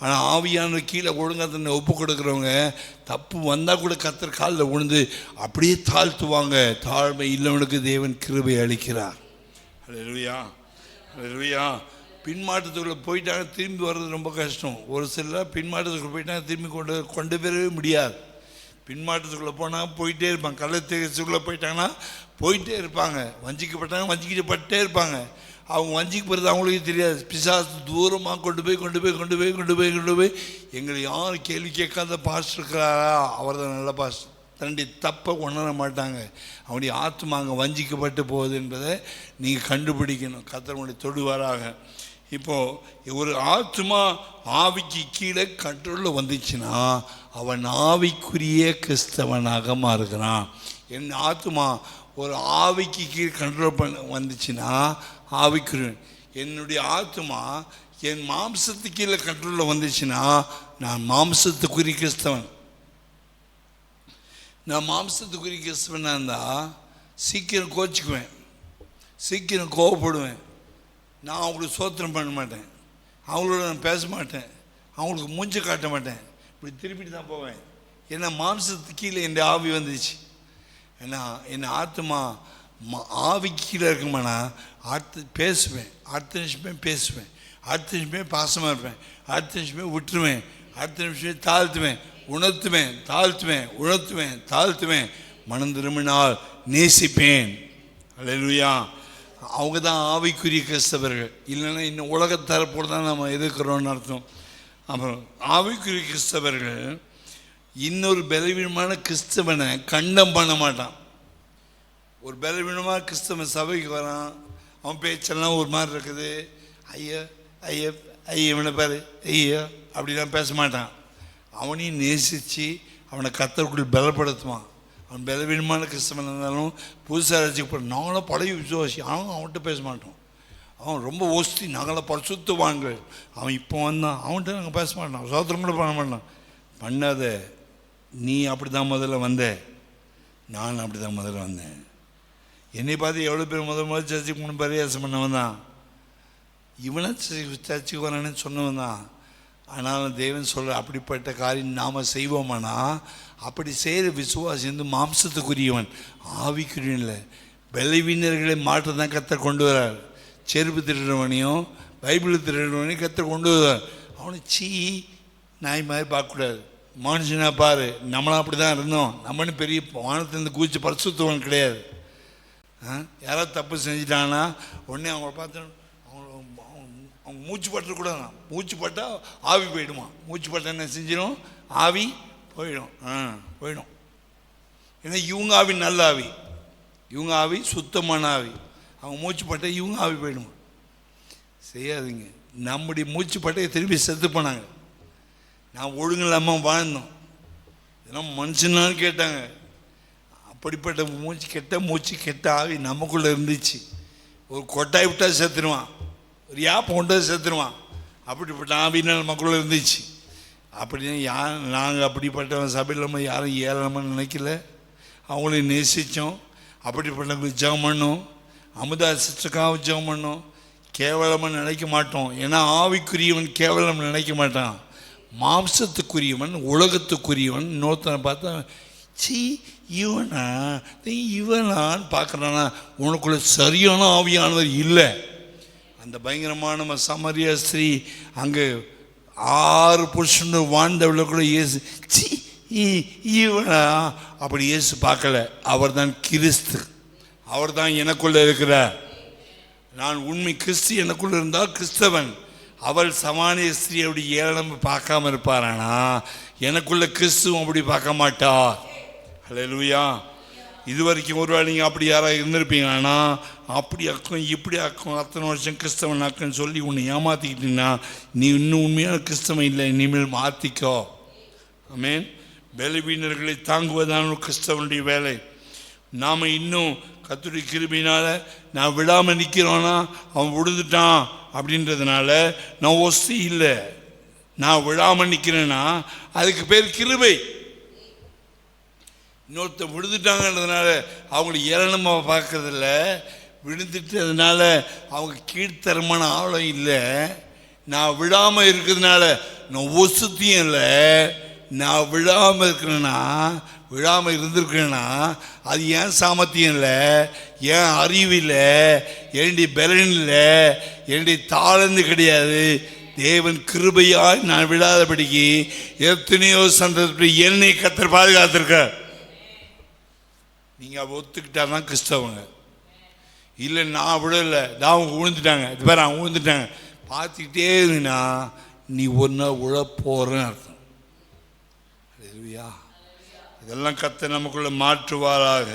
ஆனால் ஆவியான கீழே ஒழுங்காக தன்னை ஒப்பு கொடுக்குறவங்க தப்பு வந்தால் கூட கர்த்தர் காலில் விழுந்து அப்படியே தாழ்த்துவாங்க. தாழ்மை இல்லவனுக்கு தேவன் கிருபை அளிக்கிறார். ஹல்லேலூயா, ஹல்லேலூயா. பின்மாற்றத்துக்குள்ளே போயிட்டாங்க, திரும்பி வர்றது ரொம்ப கஷ்டம். ஒரு சிலர் பின்மாற்றத்துக்குள்ளே போயிட்டாங்க, திரும்பி கொண்டு வரவே முடியாது. பின்மாற்றத்துக்குள்ளே போனால் போயிட்டே இருப்பாங்க. கள்ளத்தேசத்துக்குள்ளே போயிட்டாங்கன்னா போயிட்டே இருப்பாங்க. வஞ்சிக்கப்பட்டாங்க, வஞ்சிக்கப்பட்டே இருப்பாங்க. அவங்க வஞ்சிக்கு போகிறது அவங்களுக்கு தெரியாது. பிசாசு தூரமாக கொண்டு போய் எங்களை யாரும் கேள்வி கேட்காத பாஸ்டர் இருக்கிறாரா, அவர் தான் நல்ல பாஸ்டர். தன்னுடைய தப்பை உணர மாட்டாங்க. அவனுடைய ஆத்மா அங்கே வஞ்சிக்கப்பட்டு போகுது என்பதை நீங்கள் கண்டுபிடிக்கணும். கர்த்தருடைய தொடுவாராக. இப்போது ஒரு ஆத்மா ஆவிக்கு கீழே கண்ட்ரோலில் வந்துச்சுன்னா அவன் ஆவிக்குரிய கிறிஸ்தவனாக மாறுகிறான். என் ஆத்மா ஒரு ஆவிக்கு கீழே கண்ட்ரோல் வந்துச்சுன்னா ஆவிக்குரியவன். என்னுடைய ஆத்மா என் மாம்சத்துக்கு கீழே கண்ட்ரோலில் வந்துச்சுன்னா நான் மாம்சத்துக்குரிய கிறிஸ்தவன். நான் மாம்சத்துக்குரிய கிறிஸ்தவனாக இருந்தால் சீக்கிரம் கோச்சிக்குவேன், சீக்கிரம் கோவப்படுவேன். நான் அவங்களுக்கு சோத்திரம் பண்ண மாட்டேன், அவங்களோட நான் பேச மாட்டேன், அவங்களுக்கு மூஞ்ச காட்ட மாட்டேன், இப்படி திருப்பிட்டு தான் போவேன். ஏன்னா மாம்சத்துக்கு கீழே என் ஆவி வந்துச்சு. ஏன்னா என் ஆத்மா ஆவிக்கு கீழே இருக்குமானா அடுத்து பேசுவேன், அடுத்த நிமிஷமே பேசுவேன், அடுத்த நிமிஷமே பாசமாக இருப்பேன், அடுத்த நிமிஷமே விட்டுருவேன், அடுத்த நிமிஷமே தாழ்த்துவேன், உணர்த்துவேன். மனம் திரும்பினால் நேசிப்பேன். அல்லேலூயா. அவங்க தான் ஆவிக்குரிய கிறிஸ்தவர்கள். இல்லைன்னா இன்னும் உலகத்தரப்போடு தான் நம்ம எதிர்க்கிறோன்னு அர்த்தம். அப்புறம் ஆவிக்குரிய கிறிஸ்தவர்கள் இன்னொரு பலவீனமான கிறிஸ்தவனை கண்டம் பண்ண மாட்டான். ஒரு பலவீனமான கிறிஸ்தவன் சபைக்கு வரான், அவன் பேச்செல்லாம் ஒரு மாதிரி இருக்குது, ஐயா ஐயா ஐயா இவனை பாரு ஐயா அப்படிலாம் பேச மாட்டான். அவனையும் நேசித்து அவனை கர்த்தருக்குள் பலப்படுத்துவான். அவன் பலவீனமான கிறிஸ்தவன் இருந்தாலும் புதுசாக ரசிக்கப்படும். நாங்களும் பழைய விசுவாசி, ஆனால் அவன்கிட்ட பேச மாட்டோம். அவன் ரொம்ப ஒஸ்தி, நாங்களாம் பரிசுத்தவான்கள். அவன் இப்போ வந்தான், அவன்கிட்ட நாங்கள் பேச மாட்டோம், சோத்திரம் கூட பண்ண மாட்டோம். பண்ணாத, நீ அப்படி தான் முதல்ல வந்த, நான் அப்படி தான் முதல்ல வந்தேன். என்னை பார்த்து எவ்வளோ பேர் முதல் சர்ச்சுக்கு முன்னு பரியாசம் பண்ணவன் தான், இவனை சர்ச்சுக்கு வரானு சொன்னவன் தான். ஆனாலும் தேவன் சொல்கிற அப்படிப்பட்ட காரியம் நாம் செய்வோமானா, அப்படி செய்கிற விசுவாசி வந்து மாம்சத்துக்குரியவன், ஆவிக்குரியவன் இல்லை. பலவீனர்களை மாற்ற தான் கர்த்தர் கொண்டு வரார். செருப்பு திருடுறவனையும் பைபிள் திருடுறவனையும் கர்த்தர் கொண்டு வரார். அவனை நாய் மாதிரி பார்க்கக்கூடாது, மனுஷனா பாரு. நம்மளும் அப்படி தான் இருந்தோம். நம்மளும் பெரிய வானத்திலிருந்து கூச்சி பரிசுத்தவன் கிடையாது. யாராவது தப்பு செஞ்சிட்டாங்கன்னா உடனே அவங்கள பார்த்து அவங்க மூச்சு பட்டுக்கூடாது. மூச்சு பட்டால் ஆவி போயிடுமா. மூச்சு பட்டால் என்ன செஞ்சிடும், ஆவி போயிடும். போயிடும். ஏன்னா இவங்க ஆவி நல்ல ஆவி, இவங்க ஆவி சுத்தமான ஆவி. அவங்க மூச்சு பட்டால் இவங்க ஆவி போயிடுமா. செய்யாதீங்க. நம்முடைய மூச்சு பட்டையை திரும்பி செத்து போனாங்க. நான் ஒழுங்கு இல்லாமல் வாழ்ந்தோம், இதெல்லாம் மனுஷனான்னு கேட்டாங்க. அப்படிப்பட்ட மூச்சு, கெட்ட மூச்சு, கெட்ட ஆவி நமக்குள்ளே இருந்துச்சு. ஒரு கொட்டாய் விட்டால் செத்துருவான், ஒரு யாப்பை கொண்டு செத்துருவான். அப்படிப்பட்ட ஆவினால் நமக்குள்ளே இருந்துச்சு. அப்படின்னா நாங்கள் அப்படிப்பட்ட சபையில் நம்ம யாரும் ஏழாமல் நினைக்கல, அவங்களையும் நேசித்தோம். அப்படிப்பட்டவங்களுக்கு ஜெபம் பண்ணோம், அமுதா சிஸ்டருக்காக ஜெபம் பண்ணோம். கேவலமாக நினைக்க மாட்டோம். ஏன்னா ஆவிக்குரியவன் கேவலம் நினைக்க மாட்டான். மாம்சத்துக்குரியவன், உலகத்துக்குரியவன் இன்னொருத்தனை பார்த்தா சி இவனா இவனான்னு பார்க்குறானா, உனக்குள்ள சரியான ஆவியானவர் இல்லை. அந்த பயங்கரமான சமரியா ஸ்திரீ அங்கே 6 புருஷன் வாழ்ந்தவளை கூட இயேசு சி இவனா அப்படி இயேசு பார்க்கல. அவர் தான் கிறிஸ்து, அவர் தான் எனக்குள்ளே இருக்கிறார். நான் உண்மை கிறிஸ்து எனக்குள்ள இருந்தால் கிறிஸ்தவன். அவள் சமானிய ஸ்திரீ அப்படி ஏளனம் பார்க்காம இருப்பாரானா, எனக்குள்ள கிறிஸ்துவம் அப்படி பார்க்க மாட்டா. ஹல்லேலூயா. இது வரைக்கும் ஒருவேளை நீங்கள் அப்படி யாராவது இருந்திருப்பீங்கன்னா, அப்படி ஆக்கும் இப்படி ஆக்கும் அத்தனை வருஷம் கிறிஸ்தவன் ஆக்குன்னு சொல்லி உன்னை ஏமாற்றிக்கிட்டீங்கன்னா நீ இன்னும் உண்மையான கிறிஸ்தவன் இல்லை. இனிமேல் மாற்றிக்கோ. ஆமென். பலவீனர்களை தாங்குவதான கிறிஸ்தவனுடைய வேலை. நாம் இன்னும் கர்த்தருடைய கிருபையினால் நான் விடாமல் நிற்கிறோன்னா, அவன் விழுந்துட்டான் அப்படின்றதுனால நான் ஒஸ்தி இல்லை. நான் விடாமல் நிற்கிறேன்னா அதுக்கு பேர் கிருபை. இன்னொருத்த விழுந்துட்டாங்கன்றதுனால அவங்களை ஏளனமாக பார்க்கறதில்ல, விழுந்துட்டதுனால அவங்க கீழ்த்தரமான ஆழம் இல்லை. நான் விடாமல் இருக்கிறதுனால நான் ஒசுத்தியும் இல்லை. நான் விழாமல் இருக்கிறேன்னா, விழாமல் இருந்திருக்கிறேன்னா அது ஏன் சாமர்த்தியம் இல்லை, ஏன் அறிவு இல்லை, என்னுடைய பலன் இல்லை, என்னுடைய தாளந்து கிடையாது. தேவன் கிருபையாய் நான் விழாதபடிக்கு எத்தனையோ சந்தர்ப்பத்தில் என்னை கர்த்தர் பாதுகாத்திருக்கார். நீங்கள் ஒத்துக்கிட்டா தான் கிறிஸ்தவங்க. இல்லை நான் விழலை, அவங்க விழுந்துட்டாங்க, இது பேர் அவங்க விழுந்துட்டாங்க பார்த்துக்கிட்டே இருந்தீங்கன்னா நீ ஒரு நாள் விழ போகிறேன்னு அர்த்தம். இதெல்லாம் கர்த்தர் நமக்குள்ளே மாற்றுவாராக.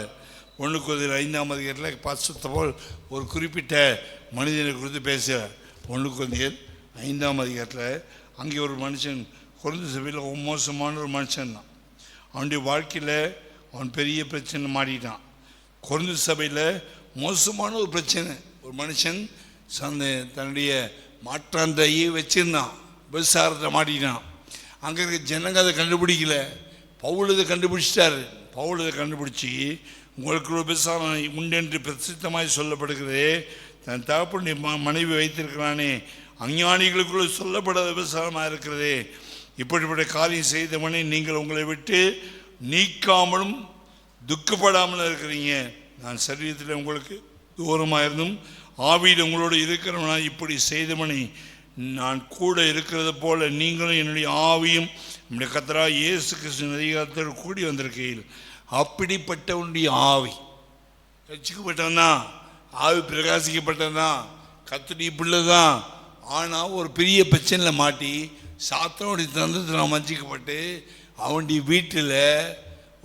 1 Corinthians 5ஆம் அதிகாரத்தில் பரிசுத்த பவுல் ஒரு குறிப்பிட்ட மனிதனை குறித்து பேசுகிறார். 1 Corinthians 5ஆம் அதிகாரத்தில் அங்கே ஒரு மனுஷன், கொரிந்து சபையில் மோசமான ஒரு மனுஷன் தான். அவனுடைய வாழ்க்கையில் அவன் பெரிய பிரச்சனை மாட்டிட்டான். கொரிந்து சபையில் மோசமான ஒரு பிரச்சனை. ஒரு மனுஷன் தன்னுடைய மாற்றாந்தையை வச்சிருந்தான், விசாரத்தை மாட்டிட்டான். அங்கே இருக்க ஜனங்க அதை கண்டுபிடிக்கல. பவுல் இதை கண்டுபிடிச்சிட்டாரு. பவுல் இதை கண்டுபிடிச்சி, உங்களுக்கு ஒரு விசாரணை உண்டு என்று பிரசித்தமாய் சொல்லப்படுகிறது. தன் தகப்பனுடைய மனைவி வைத்திருக்கிறானே, அஞ்ஞானிகளுக்குள்ள சொல்லப்படாத விசாரமாக இருக்கிறது. இப்படிப்பட்ட காரியம் செய்தவனே நீங்கள் உங்களை விட்டு நீக்காமலும் துக்கப்படாமலும் இருக்கிறீங்க. நான் சரீரத்தில் உங்களுக்கு தூரமாக இருந்தும் ஆவியில் உங்களோடு இருக்கிறவனா இப்படி செய்தவனே, நான் கூட இருக்கிறது போல நீங்களும் என்னுடைய ஆவியும் நம்முடைய கர்த்தராகிய இயேசு கிறிஸ்துவின் அதிகாரத்தோடு கூடி வந்திருக்கையில், அப்படிப்பட்டவனுடைய ஆவி ரட்சிக்கப்பட்டவன் தான், ஆவி பிரகாசிக்கப்பட்டவன் தான், கர்த்தருடைய பிள்ளை தான். ஆனால் ஒரு பெரிய பிரச்சனையில் மாட்டி சாத்தானுடைய தந்திரத்தில் வஞ்சிக்கப்பட்டு அவனுடைய வீட்டில்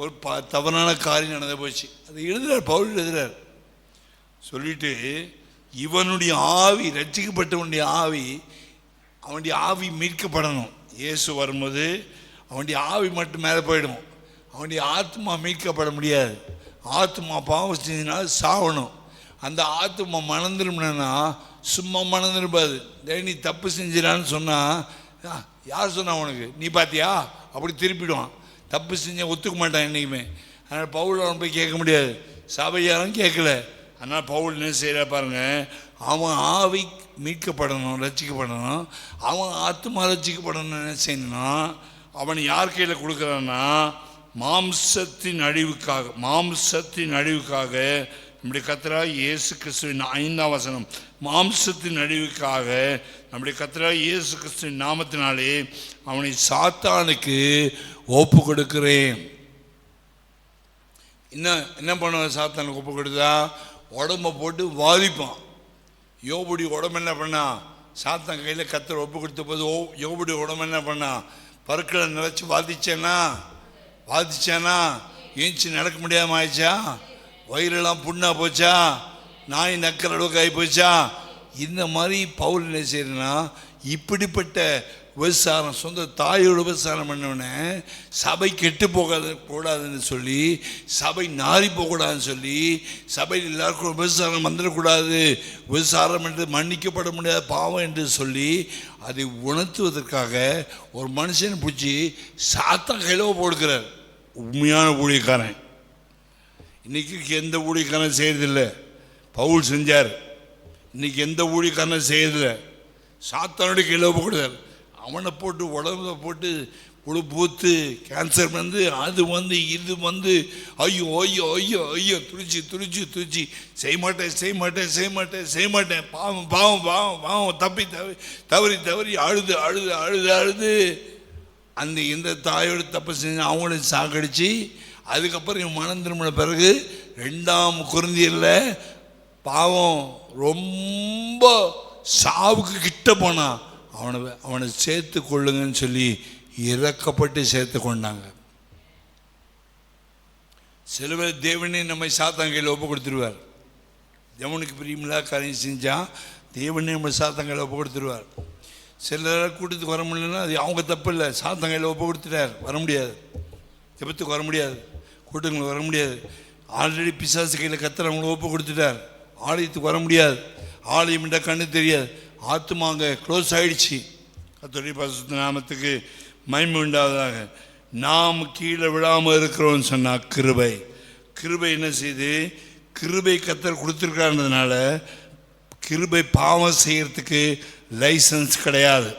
ஒரு தவறான காரியம் நடந்து போச்சு. அது எழுதுறார், பவுல் எழுதுறார். சொல்லிட்டு இவனுடைய ஆவி, ரட்சிக்கப்பட்டவனுடைய ஆவி, அவனுடைய ஆவி மீட்கப்படணும். இயேசு வரும்போது அவனுடைய ஆவி மட்டும் மேலே போயிடும், அவனுடைய ஆத்மா மீட்கப்பட முடியாது. ஆத்மா பாவம் செஞ்சதுனால சாகணும். அந்த ஆத்மா மணந்துரும்னா சும்மா மணந்துருப்பாது. நீ தப்பு செஞ்சிடான்னு சொன்னால், யார் சொன்னா உனக்கு, நீ பார்த்தியா, அப்படி திருப்பிடுவான். தப்பு செஞ்ச ஒத்துக்க மாட்டான் என்றைக்குமே. அதனால் பவுல் அவன் போய் கேட்க முடியாது, சபையாரும் கேட்கல. அதனால் பவுல் என்ன செய்கிறா பாருங்க, அவன் ஆவி மீட்கப்படணும், ரட்சிக்கப்படணும், அவன் ஆத்மா ரட்சிக்கப்படணும். என்ன செய்யணும்னா அவன் யார் கையில் கொடுக்குறான்னா, மாம்சத்தின் அழிவுக்காக, மாம்சத்தின் அழிவுக்காக நம்முடைய கர்த்தராகிய இயேசு கிறிஸ்துவின் 5ஆம் வசனம், மாம்சத்தின் அழிவுக்காக நம்முடைய கர்த்தராகிய இயேசு கிறிஸ்துவின் நாமத்தினாலே அவனை சாத்தானுக்கு ஒப்பு கொடுக்கிறேன். என்ன பண்ணுவான் சாத்தானுக்கு ஒப்பு கொடுத்தா? உடம்பை போட்டு வாதிப்பான். யோபுடைய உடம்பு என்ன பண்ணா? சாத்தான் கையில் கர்த்தர் ஒப்பு கொடுத்த போது யோபுடைய உடம்பு என்ன பண்ணா? பருக்களை நினைச்சு வாதிச்சானா ஏஞ்சி நடக்க முடியாமல் ஆயிடுச்சா? வயிறெல்லாம் புண்ணா போச்சா? நாய் நக்கிற அளவுக்கு ஆகி போச்சா? இந்த மாதிரி பவுல் என்ன செய்யறதுன்னா, இப்படிப்பட்ட விபசாரம், சொந்த தாயோட விபசாரம் பண்ணவனே சபை கெட்டு போகக்கூடாதுன்னு சொல்லி, சபை நாரி போகக்கூடாதுன்னு சொல்லி, சபையில் எல்லாருக்கும் விபசாரம் வந்துடக்கூடாது, விபசாரம் என்று மன்னிக்கப்பட முடியாத பாவம் என்று சொல்லி அதை உணர்த்துவதற்காக ஒரு மனுஷனை பிடிச்சி சாத்தான் கையில போடுக்கிறார். உண்மையான ஊழியக்காரன். இன்னைக்கு எந்த ஊழியக்காரன் செய்யறதில்லை, பவுல் செஞ்சார். இன்னைக்கு எந்த ஊழியக்காரன் செய்யறதில்லை, சாத்தானுடைய கையில் கொடுத்தார். அவனை போட்டு உடம்புல போட்டு பூத்து கேன்சர் வந்து அது வந்து இது வந்து ஐயோ ஐயோ ஐயோ ஐயோ துடிச்சு செய்ய மாட்டேன் பாவம் தவறி அழுது அந்த இந்த தாயோட தப்பு செஞ்சு அவங்கள சாகடிச்சு, அதுக்கப்புறம் மனம் திரும்பின பிறகு 2ஆம் கொரிந்தியரில் பாவம் ரொம்ப சாவுக்கு கிட்ட போனான். அவனை சேர்த்து கொள்ளுங்கன்னு சொல்லி இறக்கப்பட்டு சேர்த்து கொண்டாங்க. சில பேர் தேவனே நம்மை சாத்தான் கையில் ஒப்பு கொடுத்துருவார். தேவனுக்கு பிரியமில்லாத காரியம் செஞ்சால் தேவனே நம்ம சாத்தான் கையில் ஒப்பு கொடுத்துருவார். சிலர் கூட்டத்துக்கு வர முடியலன்னா அது அவங்க தப்பு இல்லை, சாத்தான் கையில் ஒப்பு கொடுத்துட்டார். வர முடியாது, ஜெபத்துக்கு வர முடியாது, கூட்டங்களுக்கு வர முடியாது. ஆல்ரெடி பிசாசு கையில் கர்த்தர் அவங்களை ஒப்பு கொடுத்துட்டார். ஆலயத்துக்கு வர முடியாது, ஆலயம் என்ற கண்ணு தெரியாது, ஆத்துமாங்க க்ளோஸ் ஆகிடுச்சு. கர்த்தருடைய பரிசுத்த நாமத்துக்கு மகிமை உண்டாவதாக. நாம் கீழே விழாமல் இருக்கிறோம்னு சொன்னால் கிருபை என்ன செய்து, கிருபை கர்த்தர் கொடுத்துருக்காருன்றதுனால கிருபை பாவம் செய்கிறதுக்கு லைசன்ஸ் கிடையாது.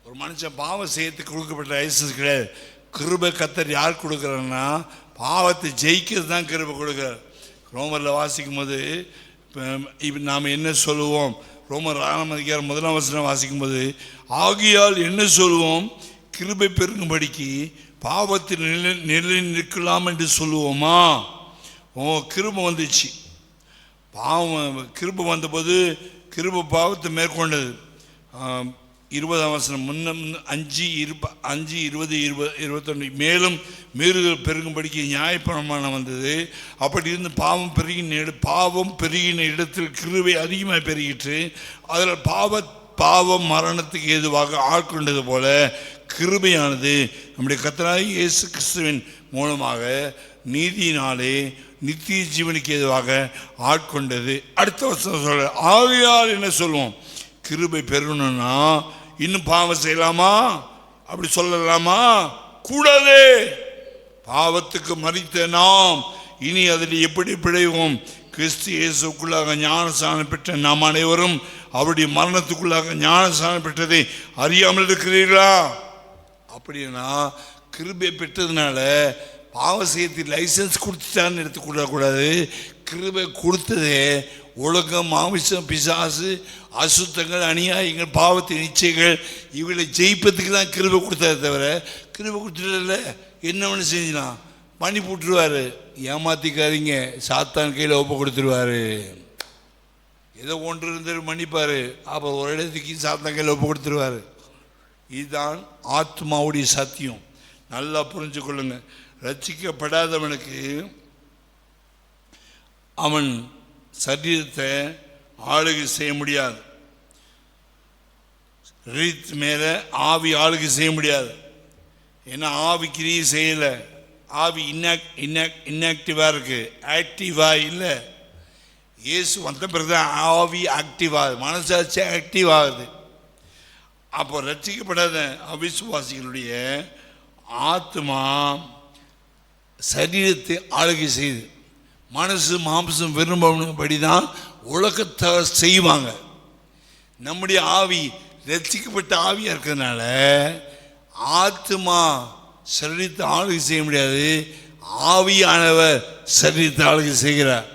ஒரு மனுஷன் பாவம் செய்யறதுக்கு கொடுக்கப்பட்ட லைசன்ஸ் கிடையாது. கிருபை கர்த்தர் யார் கொடுக்குறாருன்னா, பாவத்தை ஜெயிக்கிறது தான் கிருபை கொடுக்குறார். ரோமரில் வாசிக்கும் போது இப்போ நாம் என்ன சொல்லுவோம், ரோமர் 6ஆம் அதிகாரம் 1ஆம் வசனம் வாசிக்கும் போது, ஆகியால் என்ன சொல்லுவோம், கிருபை பெருங்கும்படிக்கு பாவத்தில் நிலை நிற்கலாம் என்று சொல்லுவோமா? கிருபை வந்துச்சு. பாவம் கிருபை வந்தபோது கிருபை பாவத்தை மேற்கொண்டது. 20ஆம் வசனம் 5:20-21 மேலும் மீறுதல் பெருகும்படிக்கு நியாயப்பிரமாணம் வந்தது. அப்படி இருந்து பாவம் பெருகின இடத்தில் கிருபை அதிகமாக பெருகிட்டு, அதில் பாவம் மரணத்துக்கு ஏதுவாக ஆட்கொண்டது போல கிருபையானது நம்முடைய கர்த்தராகிய இயேசு கிறிஸ்துவின் மூலமாக நீதியினாலே நித்திய ஜீவனுக்கு ஏதுவாக ஆட்கொண்டது. அடுத்த வருஷம் சொல்ல, ஆகையால் என்ன சொல்லுவோம், கிருபை பெறணும்னா இன்னும் பாவம் செய்யலாமா? அப்படி சொல்லலாமா? கூடாது. பாவத்துக்கு மரித்த நாம் இனி அதில் எப்படி பிழைவோம்? கிறிஸ்து இயேசுக்குள்ளாக ஞானஸ்நானம் பெற்ற நாம் அனைவரும் அவருடைய மரணத்துக்குள்ளாக ஞானஸ்நானம் பெற்றதை அறியாமல் இருக்கிறீர்களா? அப்படின்னா கிருபை பெற்றதுனால பாவ செய்யறதுக்கு லைசன்ஸ் கொடுத்துட்டான்னு எடுத்துக்கூடாது. கிருபை கொடுத்ததே உலகம், மாமிசம், பிசாசு, அசுத்தங்கள், அநியாயங்கள், பாவத்தின் நிச்சயங்கள் இவங்களை ஜெயிப்பதுக்கு தான் கிருபை கொடுத்ததை தவிர, கிருபை கொடுத்துட்டல என்ன ஒன்று செஞ்சிடலாம், பண்ணி போட்டுருவார். ஏமாத்திக்காதீங்க, சாத்தான் கையில் ஒப்பு கொடுத்துருவார். ஏதோ ஒன்று இருந்து மன்னிப்பார், அப்போ ஒரு இடத்துக்கு சாத்தான் கையில் ஒப்பு கொடுத்துருவார். இதுதான் ஆத்மாவுடைய சத்தியம். நல்லா புரிஞ்சு கொள்ளுங்க. ரட்சிக்கப்படாதவனுக்கு அவன் சரீரத்தை ஆளுகை செய்ய முடியாது. ரீத் மேலே ஆவி ஆளுகை செய்ய முடியாது. ஏன்னா ஆவி கிரியை செய்யலை. ஆவி இன்ஆக்டிவாக இருக்குது, ஆக்டிவாக இல்லை. இயேசு வந்த பிறகு தான் ஆவி ஆக்டிவ் ஆகுது, மனசாட்சி ஆக்டிவ் ஆகுது. அப்போ ரட்சிக்கப்படாத அவிசுவாசிகளுடைய ஆத்மா சரீரத்தை ஆளுகை செய்யுது. மனசு மாம்சம் விரும்பபடி தான் உலகத்தை செய்வாங்க. நம்முடைய ஆவி ரட்சிக்கப்பட்ட ஆவியாக இருக்கிறதுனால ஆத்மா சரீரத்தை ஆளுகை செய்ய முடியாது, ஆவியானவர் சரீரத்தை ஆளுகை செய்கிறார்.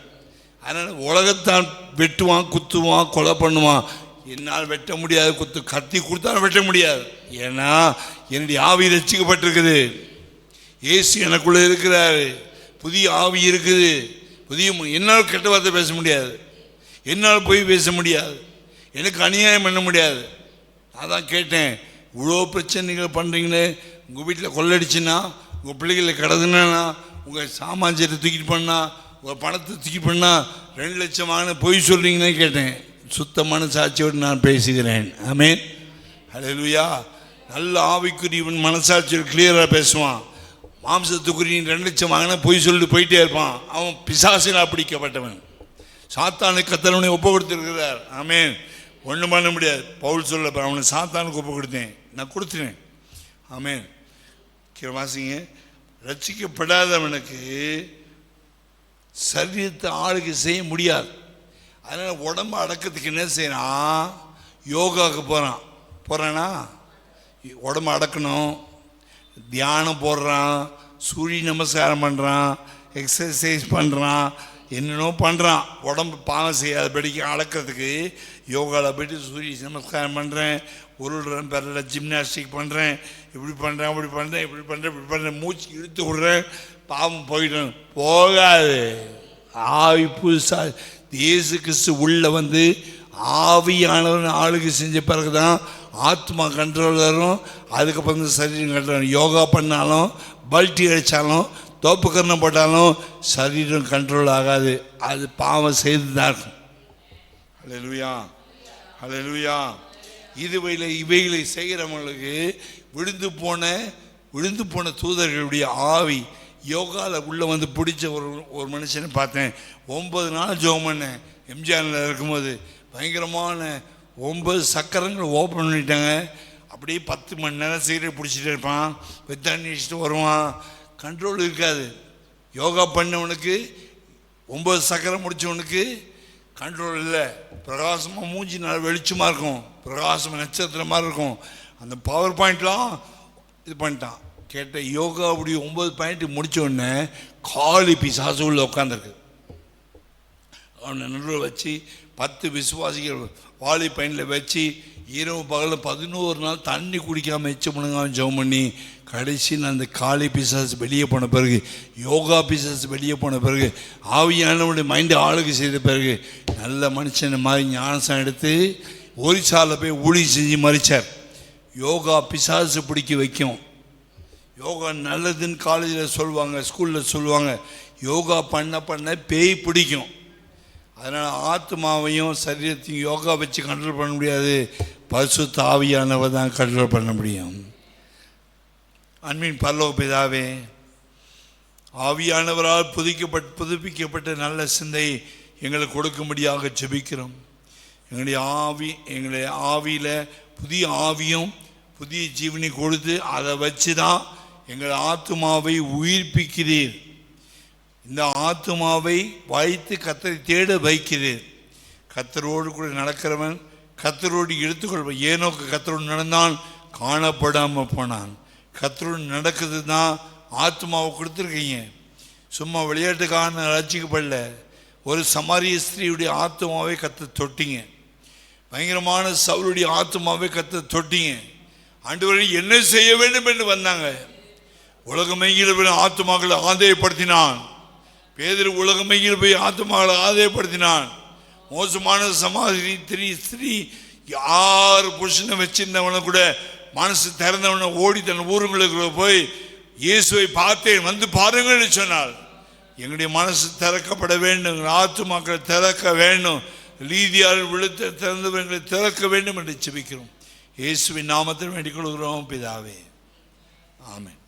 அதனால் உலகத்தான் வெட்டுவான், குத்துவான், கொலை பண்ணுவான். என்னால் வெட்ட முடியாது, கத்தி கொடுத்தாலும் வெட்ட முடியாது. ஏன்னா என்னுடைய ஆவி ரட்சிக்கப்பட்டிருக்குது, இயேசு எனக்குள்ளே இருக்கிறாரு, புதிய ஆவி இருக்குது. என்னால் கெட்ட வார்த்தை பேச முடியாது, என்னால் போய் பேச முடியாது, எனக்கு அநியாயம் பண்ண முடியாது. அதான் கேட்டேன், இவ்வளோ பிரச்சனைகள் பண்ணுறீங்களே, உங்கள் வீட்டில் கொள்ளடிச்சுன்னா, உங்கள் பிள்ளைகளை கடதுனா, உங்கள் சாமான்ஜத்தை தூக்கிட்டு பண்ணால், உங்கள் பணத்தை தூக்கி பண்ணால் 2 லட்சம் வாங்கின பொய் சொல்கிறீங்கன்னு கேட்டேன். சுத்தமான சாட்சியோடு நான் பேசுகிறேன். ஆமென், ஹல்லேலூயா. நல்ல ஆவிக்குரியவன் மனசாட்சியோடு கிளியராக பேசுவான். மாம்சத்துக்குரிய 2 லட்சம் வாங்கினா பொய் சொல்லிட்டு போயிட்டே இருப்பான். அவன் பிசாசினால் பிடிக்கப்பட்டவன். சாத்தானுக்கு கர்த்தர் ஒப்பு கொடுத்துருக்கிறார். ஆமென், ஒன்றும் பண்ண முடியாது. பவுல் சொல்ல அவனை சாத்தானுக்கு ஒப்பு கொடுத்தேன், நான் கொடுத்துட்டேன். ஆமென். வாசிங்க. ரட்சிக்கப்படாதவனுக்கு சரீரத்தை ஆளுகை செய்ய முடியாது. அதனால் உடம்பு அடக்கிறதுக்கு என்ன செய்யறான்? யோகாவுக்கு போகிறானா உடம்பு அடக்கணும், தியானம் போடுறான், சூரிய நமஸ்காரம் பண்ணுறான், எக்ஸசைஸ் பண்ணுறான், என்னென்னோ பண்ணுறான். உடம்பு பாவம் செய்யாதபடிக்கு அடக்கிறதுக்கு யோகாவில் போய்ட்டு சூரிய நமஸ்காரம் பண்ணுறேன், உருள்றேன், பெறல ஜிம்னாஸ்டிக் பண்ணுறேன், இப்படி பண்ணுறேன், அப்படி பண்ணுறேன், இப்படி பண்ணுறேன், இப்படி பண்ணுறேன், மூச்சு இழுத்து விட்றேன், பாவம் போயிட்டேன். போகாது. ஆவி புதுசாக இயேசு கிறிஸ்து உள்ள வந்து ஆவியானவன் ஆளுகை செஞ்ச பிறகு தான் ஆத்மா கண்ட்ரோல் வரும். அதுக்கப்புறம் தான் சரீரம் கண்ட்ரோல். யோகா பண்ணாலும், பல்ட்டி அடித்தாலும், தோப்புக்கரணம் போட்டாலும் சரீரம் கண்ட்ரோல் ஆகாது. அது பாவம் செய்து தான் இருக்கும். ஹல்லேலூயா, ஹல்லேலூயா. இவைகளை செய்கிறவங்களுக்கு விழுந்து போன தூதர்களுடைய ஆவி யோகாவில் உள்ளே வந்து பிடிச்ச ஒரு மனுஷனை பார்த்தேன். 9 நாள் ஜெபம் பண்ணேன். எம்ஜிஆரில் இருக்கும்போது பயங்கரமான 9 சக்கரங்கள் ஓப்பன் பண்ணிட்டாங்க. அப்படியே 10 மணி நேரம் சீரியல் பிடிச்சிட்டு இருப்பான், தண்ணி அடிச்சுட்டு வருவான். கண்ட்ரோல் இருக்காது. யோகா பண்ணவனுக்கு 9 சக்கரம் முடித்தவனுக்கு கண்ட்ரோல் இல்லை. பிரகாசமாக மூஞ்சி நல்லா வெளிச்சமாக இருக்கும், பிரகாசமாக நட்சத்திரம் மாதிரி இருக்கும். அந்த பவர் பாயிண்ட்லாம் இது பண்ணிட்டான். கேட்ட யோகா அப்படி 9 பாயிண்ட் முடித்த உடனே காலி பிசாசு உள்ள உட்காந்துருக்கு. அவனை நடுவில் வச்சு 10 விசுவாசிகள் வாலி பையனில் வச்சு இரவு பகலில் 11 நாள் தண்ணி குடிக்காமல் எச்ச பண்ணுங்க ஜெபம் பண்ணி கடைசியில் அந்த காலி பிசாசு வெளியே போன பிறகு, யோகா பிசாசு வெளியே போன பிறகு, ஆவியானவனுடைய மைண்டை ஆளுகை செய்த பிறகு நல்ல மனுஷனை மாதிரி ஞானசம் எடுத்து ஒரிசாவில் போய் ஊழியம் செஞ்சு மறிச்சார். யோகா பிசாசு பிடிக்க வைக்கும். யோகா நல்லதுன்னு காலேஜில் சொல்லுவாங்க, ஸ்கூலில் சொல்லுவாங்க. யோகா பண்ண பேய் பிடிக்கும். அதனால் ஆத்மாவையும் சரீரத்தையும் யோகா வச்சு கண்ட்ரோல் பண்ண முடியாது. பரிசுத்த ஆவியானவர் தான் கண்ட்ரோல் பண்ண முடியும். அன்பின் பரலோக பிதாவே, ஆவியானவரால் புதுப்பிக்கப்பட்ட நல்ல சிந்தை எங்களுக்கு கொடுக்கும்படியாக ஜெபிக்கிறோம். எங்களுடைய ஆவியில் புதிய ஆவியும் புதிய ஜீவனை கொடுத்து அதை வச்சு தான் எங்கள் ஆத்மாவை உயிர்ப்பிக்கிறீர். இந்த ஆத்மாவை வைத்து கர்த்தரை தேட வைக்கிறீர். கர்த்தரோடு கூட நடக்கிறவன் கர்த்தரோடு எடுத்துக்கொள்வன். ஏனோக்கு கர்த்தரோடு நடந்தான், காணப்படாமல் போனான். கர்த்தரோடு நடக்கிறது தான் ஆத்மாவை கொடுத்துருக்கீங்க. சும்மா விளையாட்டுக்கான ரட்சிக்கப்படல. ஒரு சமாரிய ஸ்திரீயுடைய ஆத்மாவை கர்த்தர் தொட்டிங்க. பயங்கரமான சவுளுடைய ஆத்மாவை கர்த்தர் தொட்டிங்க. ஆண்டவரே என்ன செய்ய வேண்டும் என்று வந்தாங்க. உலகமெங்கிலும் போய் ஆத்மாக்களை ஆதாயப்படுத்தினான். பேதுரு உலகமெங்கிலும் போய் ஆத்மாக்களை ஆதாயப்படுத்தினான். மோசமான சமாதி ஸ்திரீ 6 புருஷனை வச்சிருந்தவனை கூட மனசு திறந்தவனை ஓடி தன் ஊருங்களுக்கு போய் இயேசுவை பார்த்தேன், வந்து பாருங்கள் என்று சொன்னால் எங்களுடைய மனசு திறக்கப்பட வேண்டும், ஆத்துமாக்கள் திறக்க வேண்டும், லீதியால் விழுத்த திறந்தவர்களை திறக்க வேண்டும் என்று ஜெபிக்கிறோம். இயேசுவின் நாமத்தில் வேண்டிக் கொள்கிறோம் பிதாவே, ஆமென்.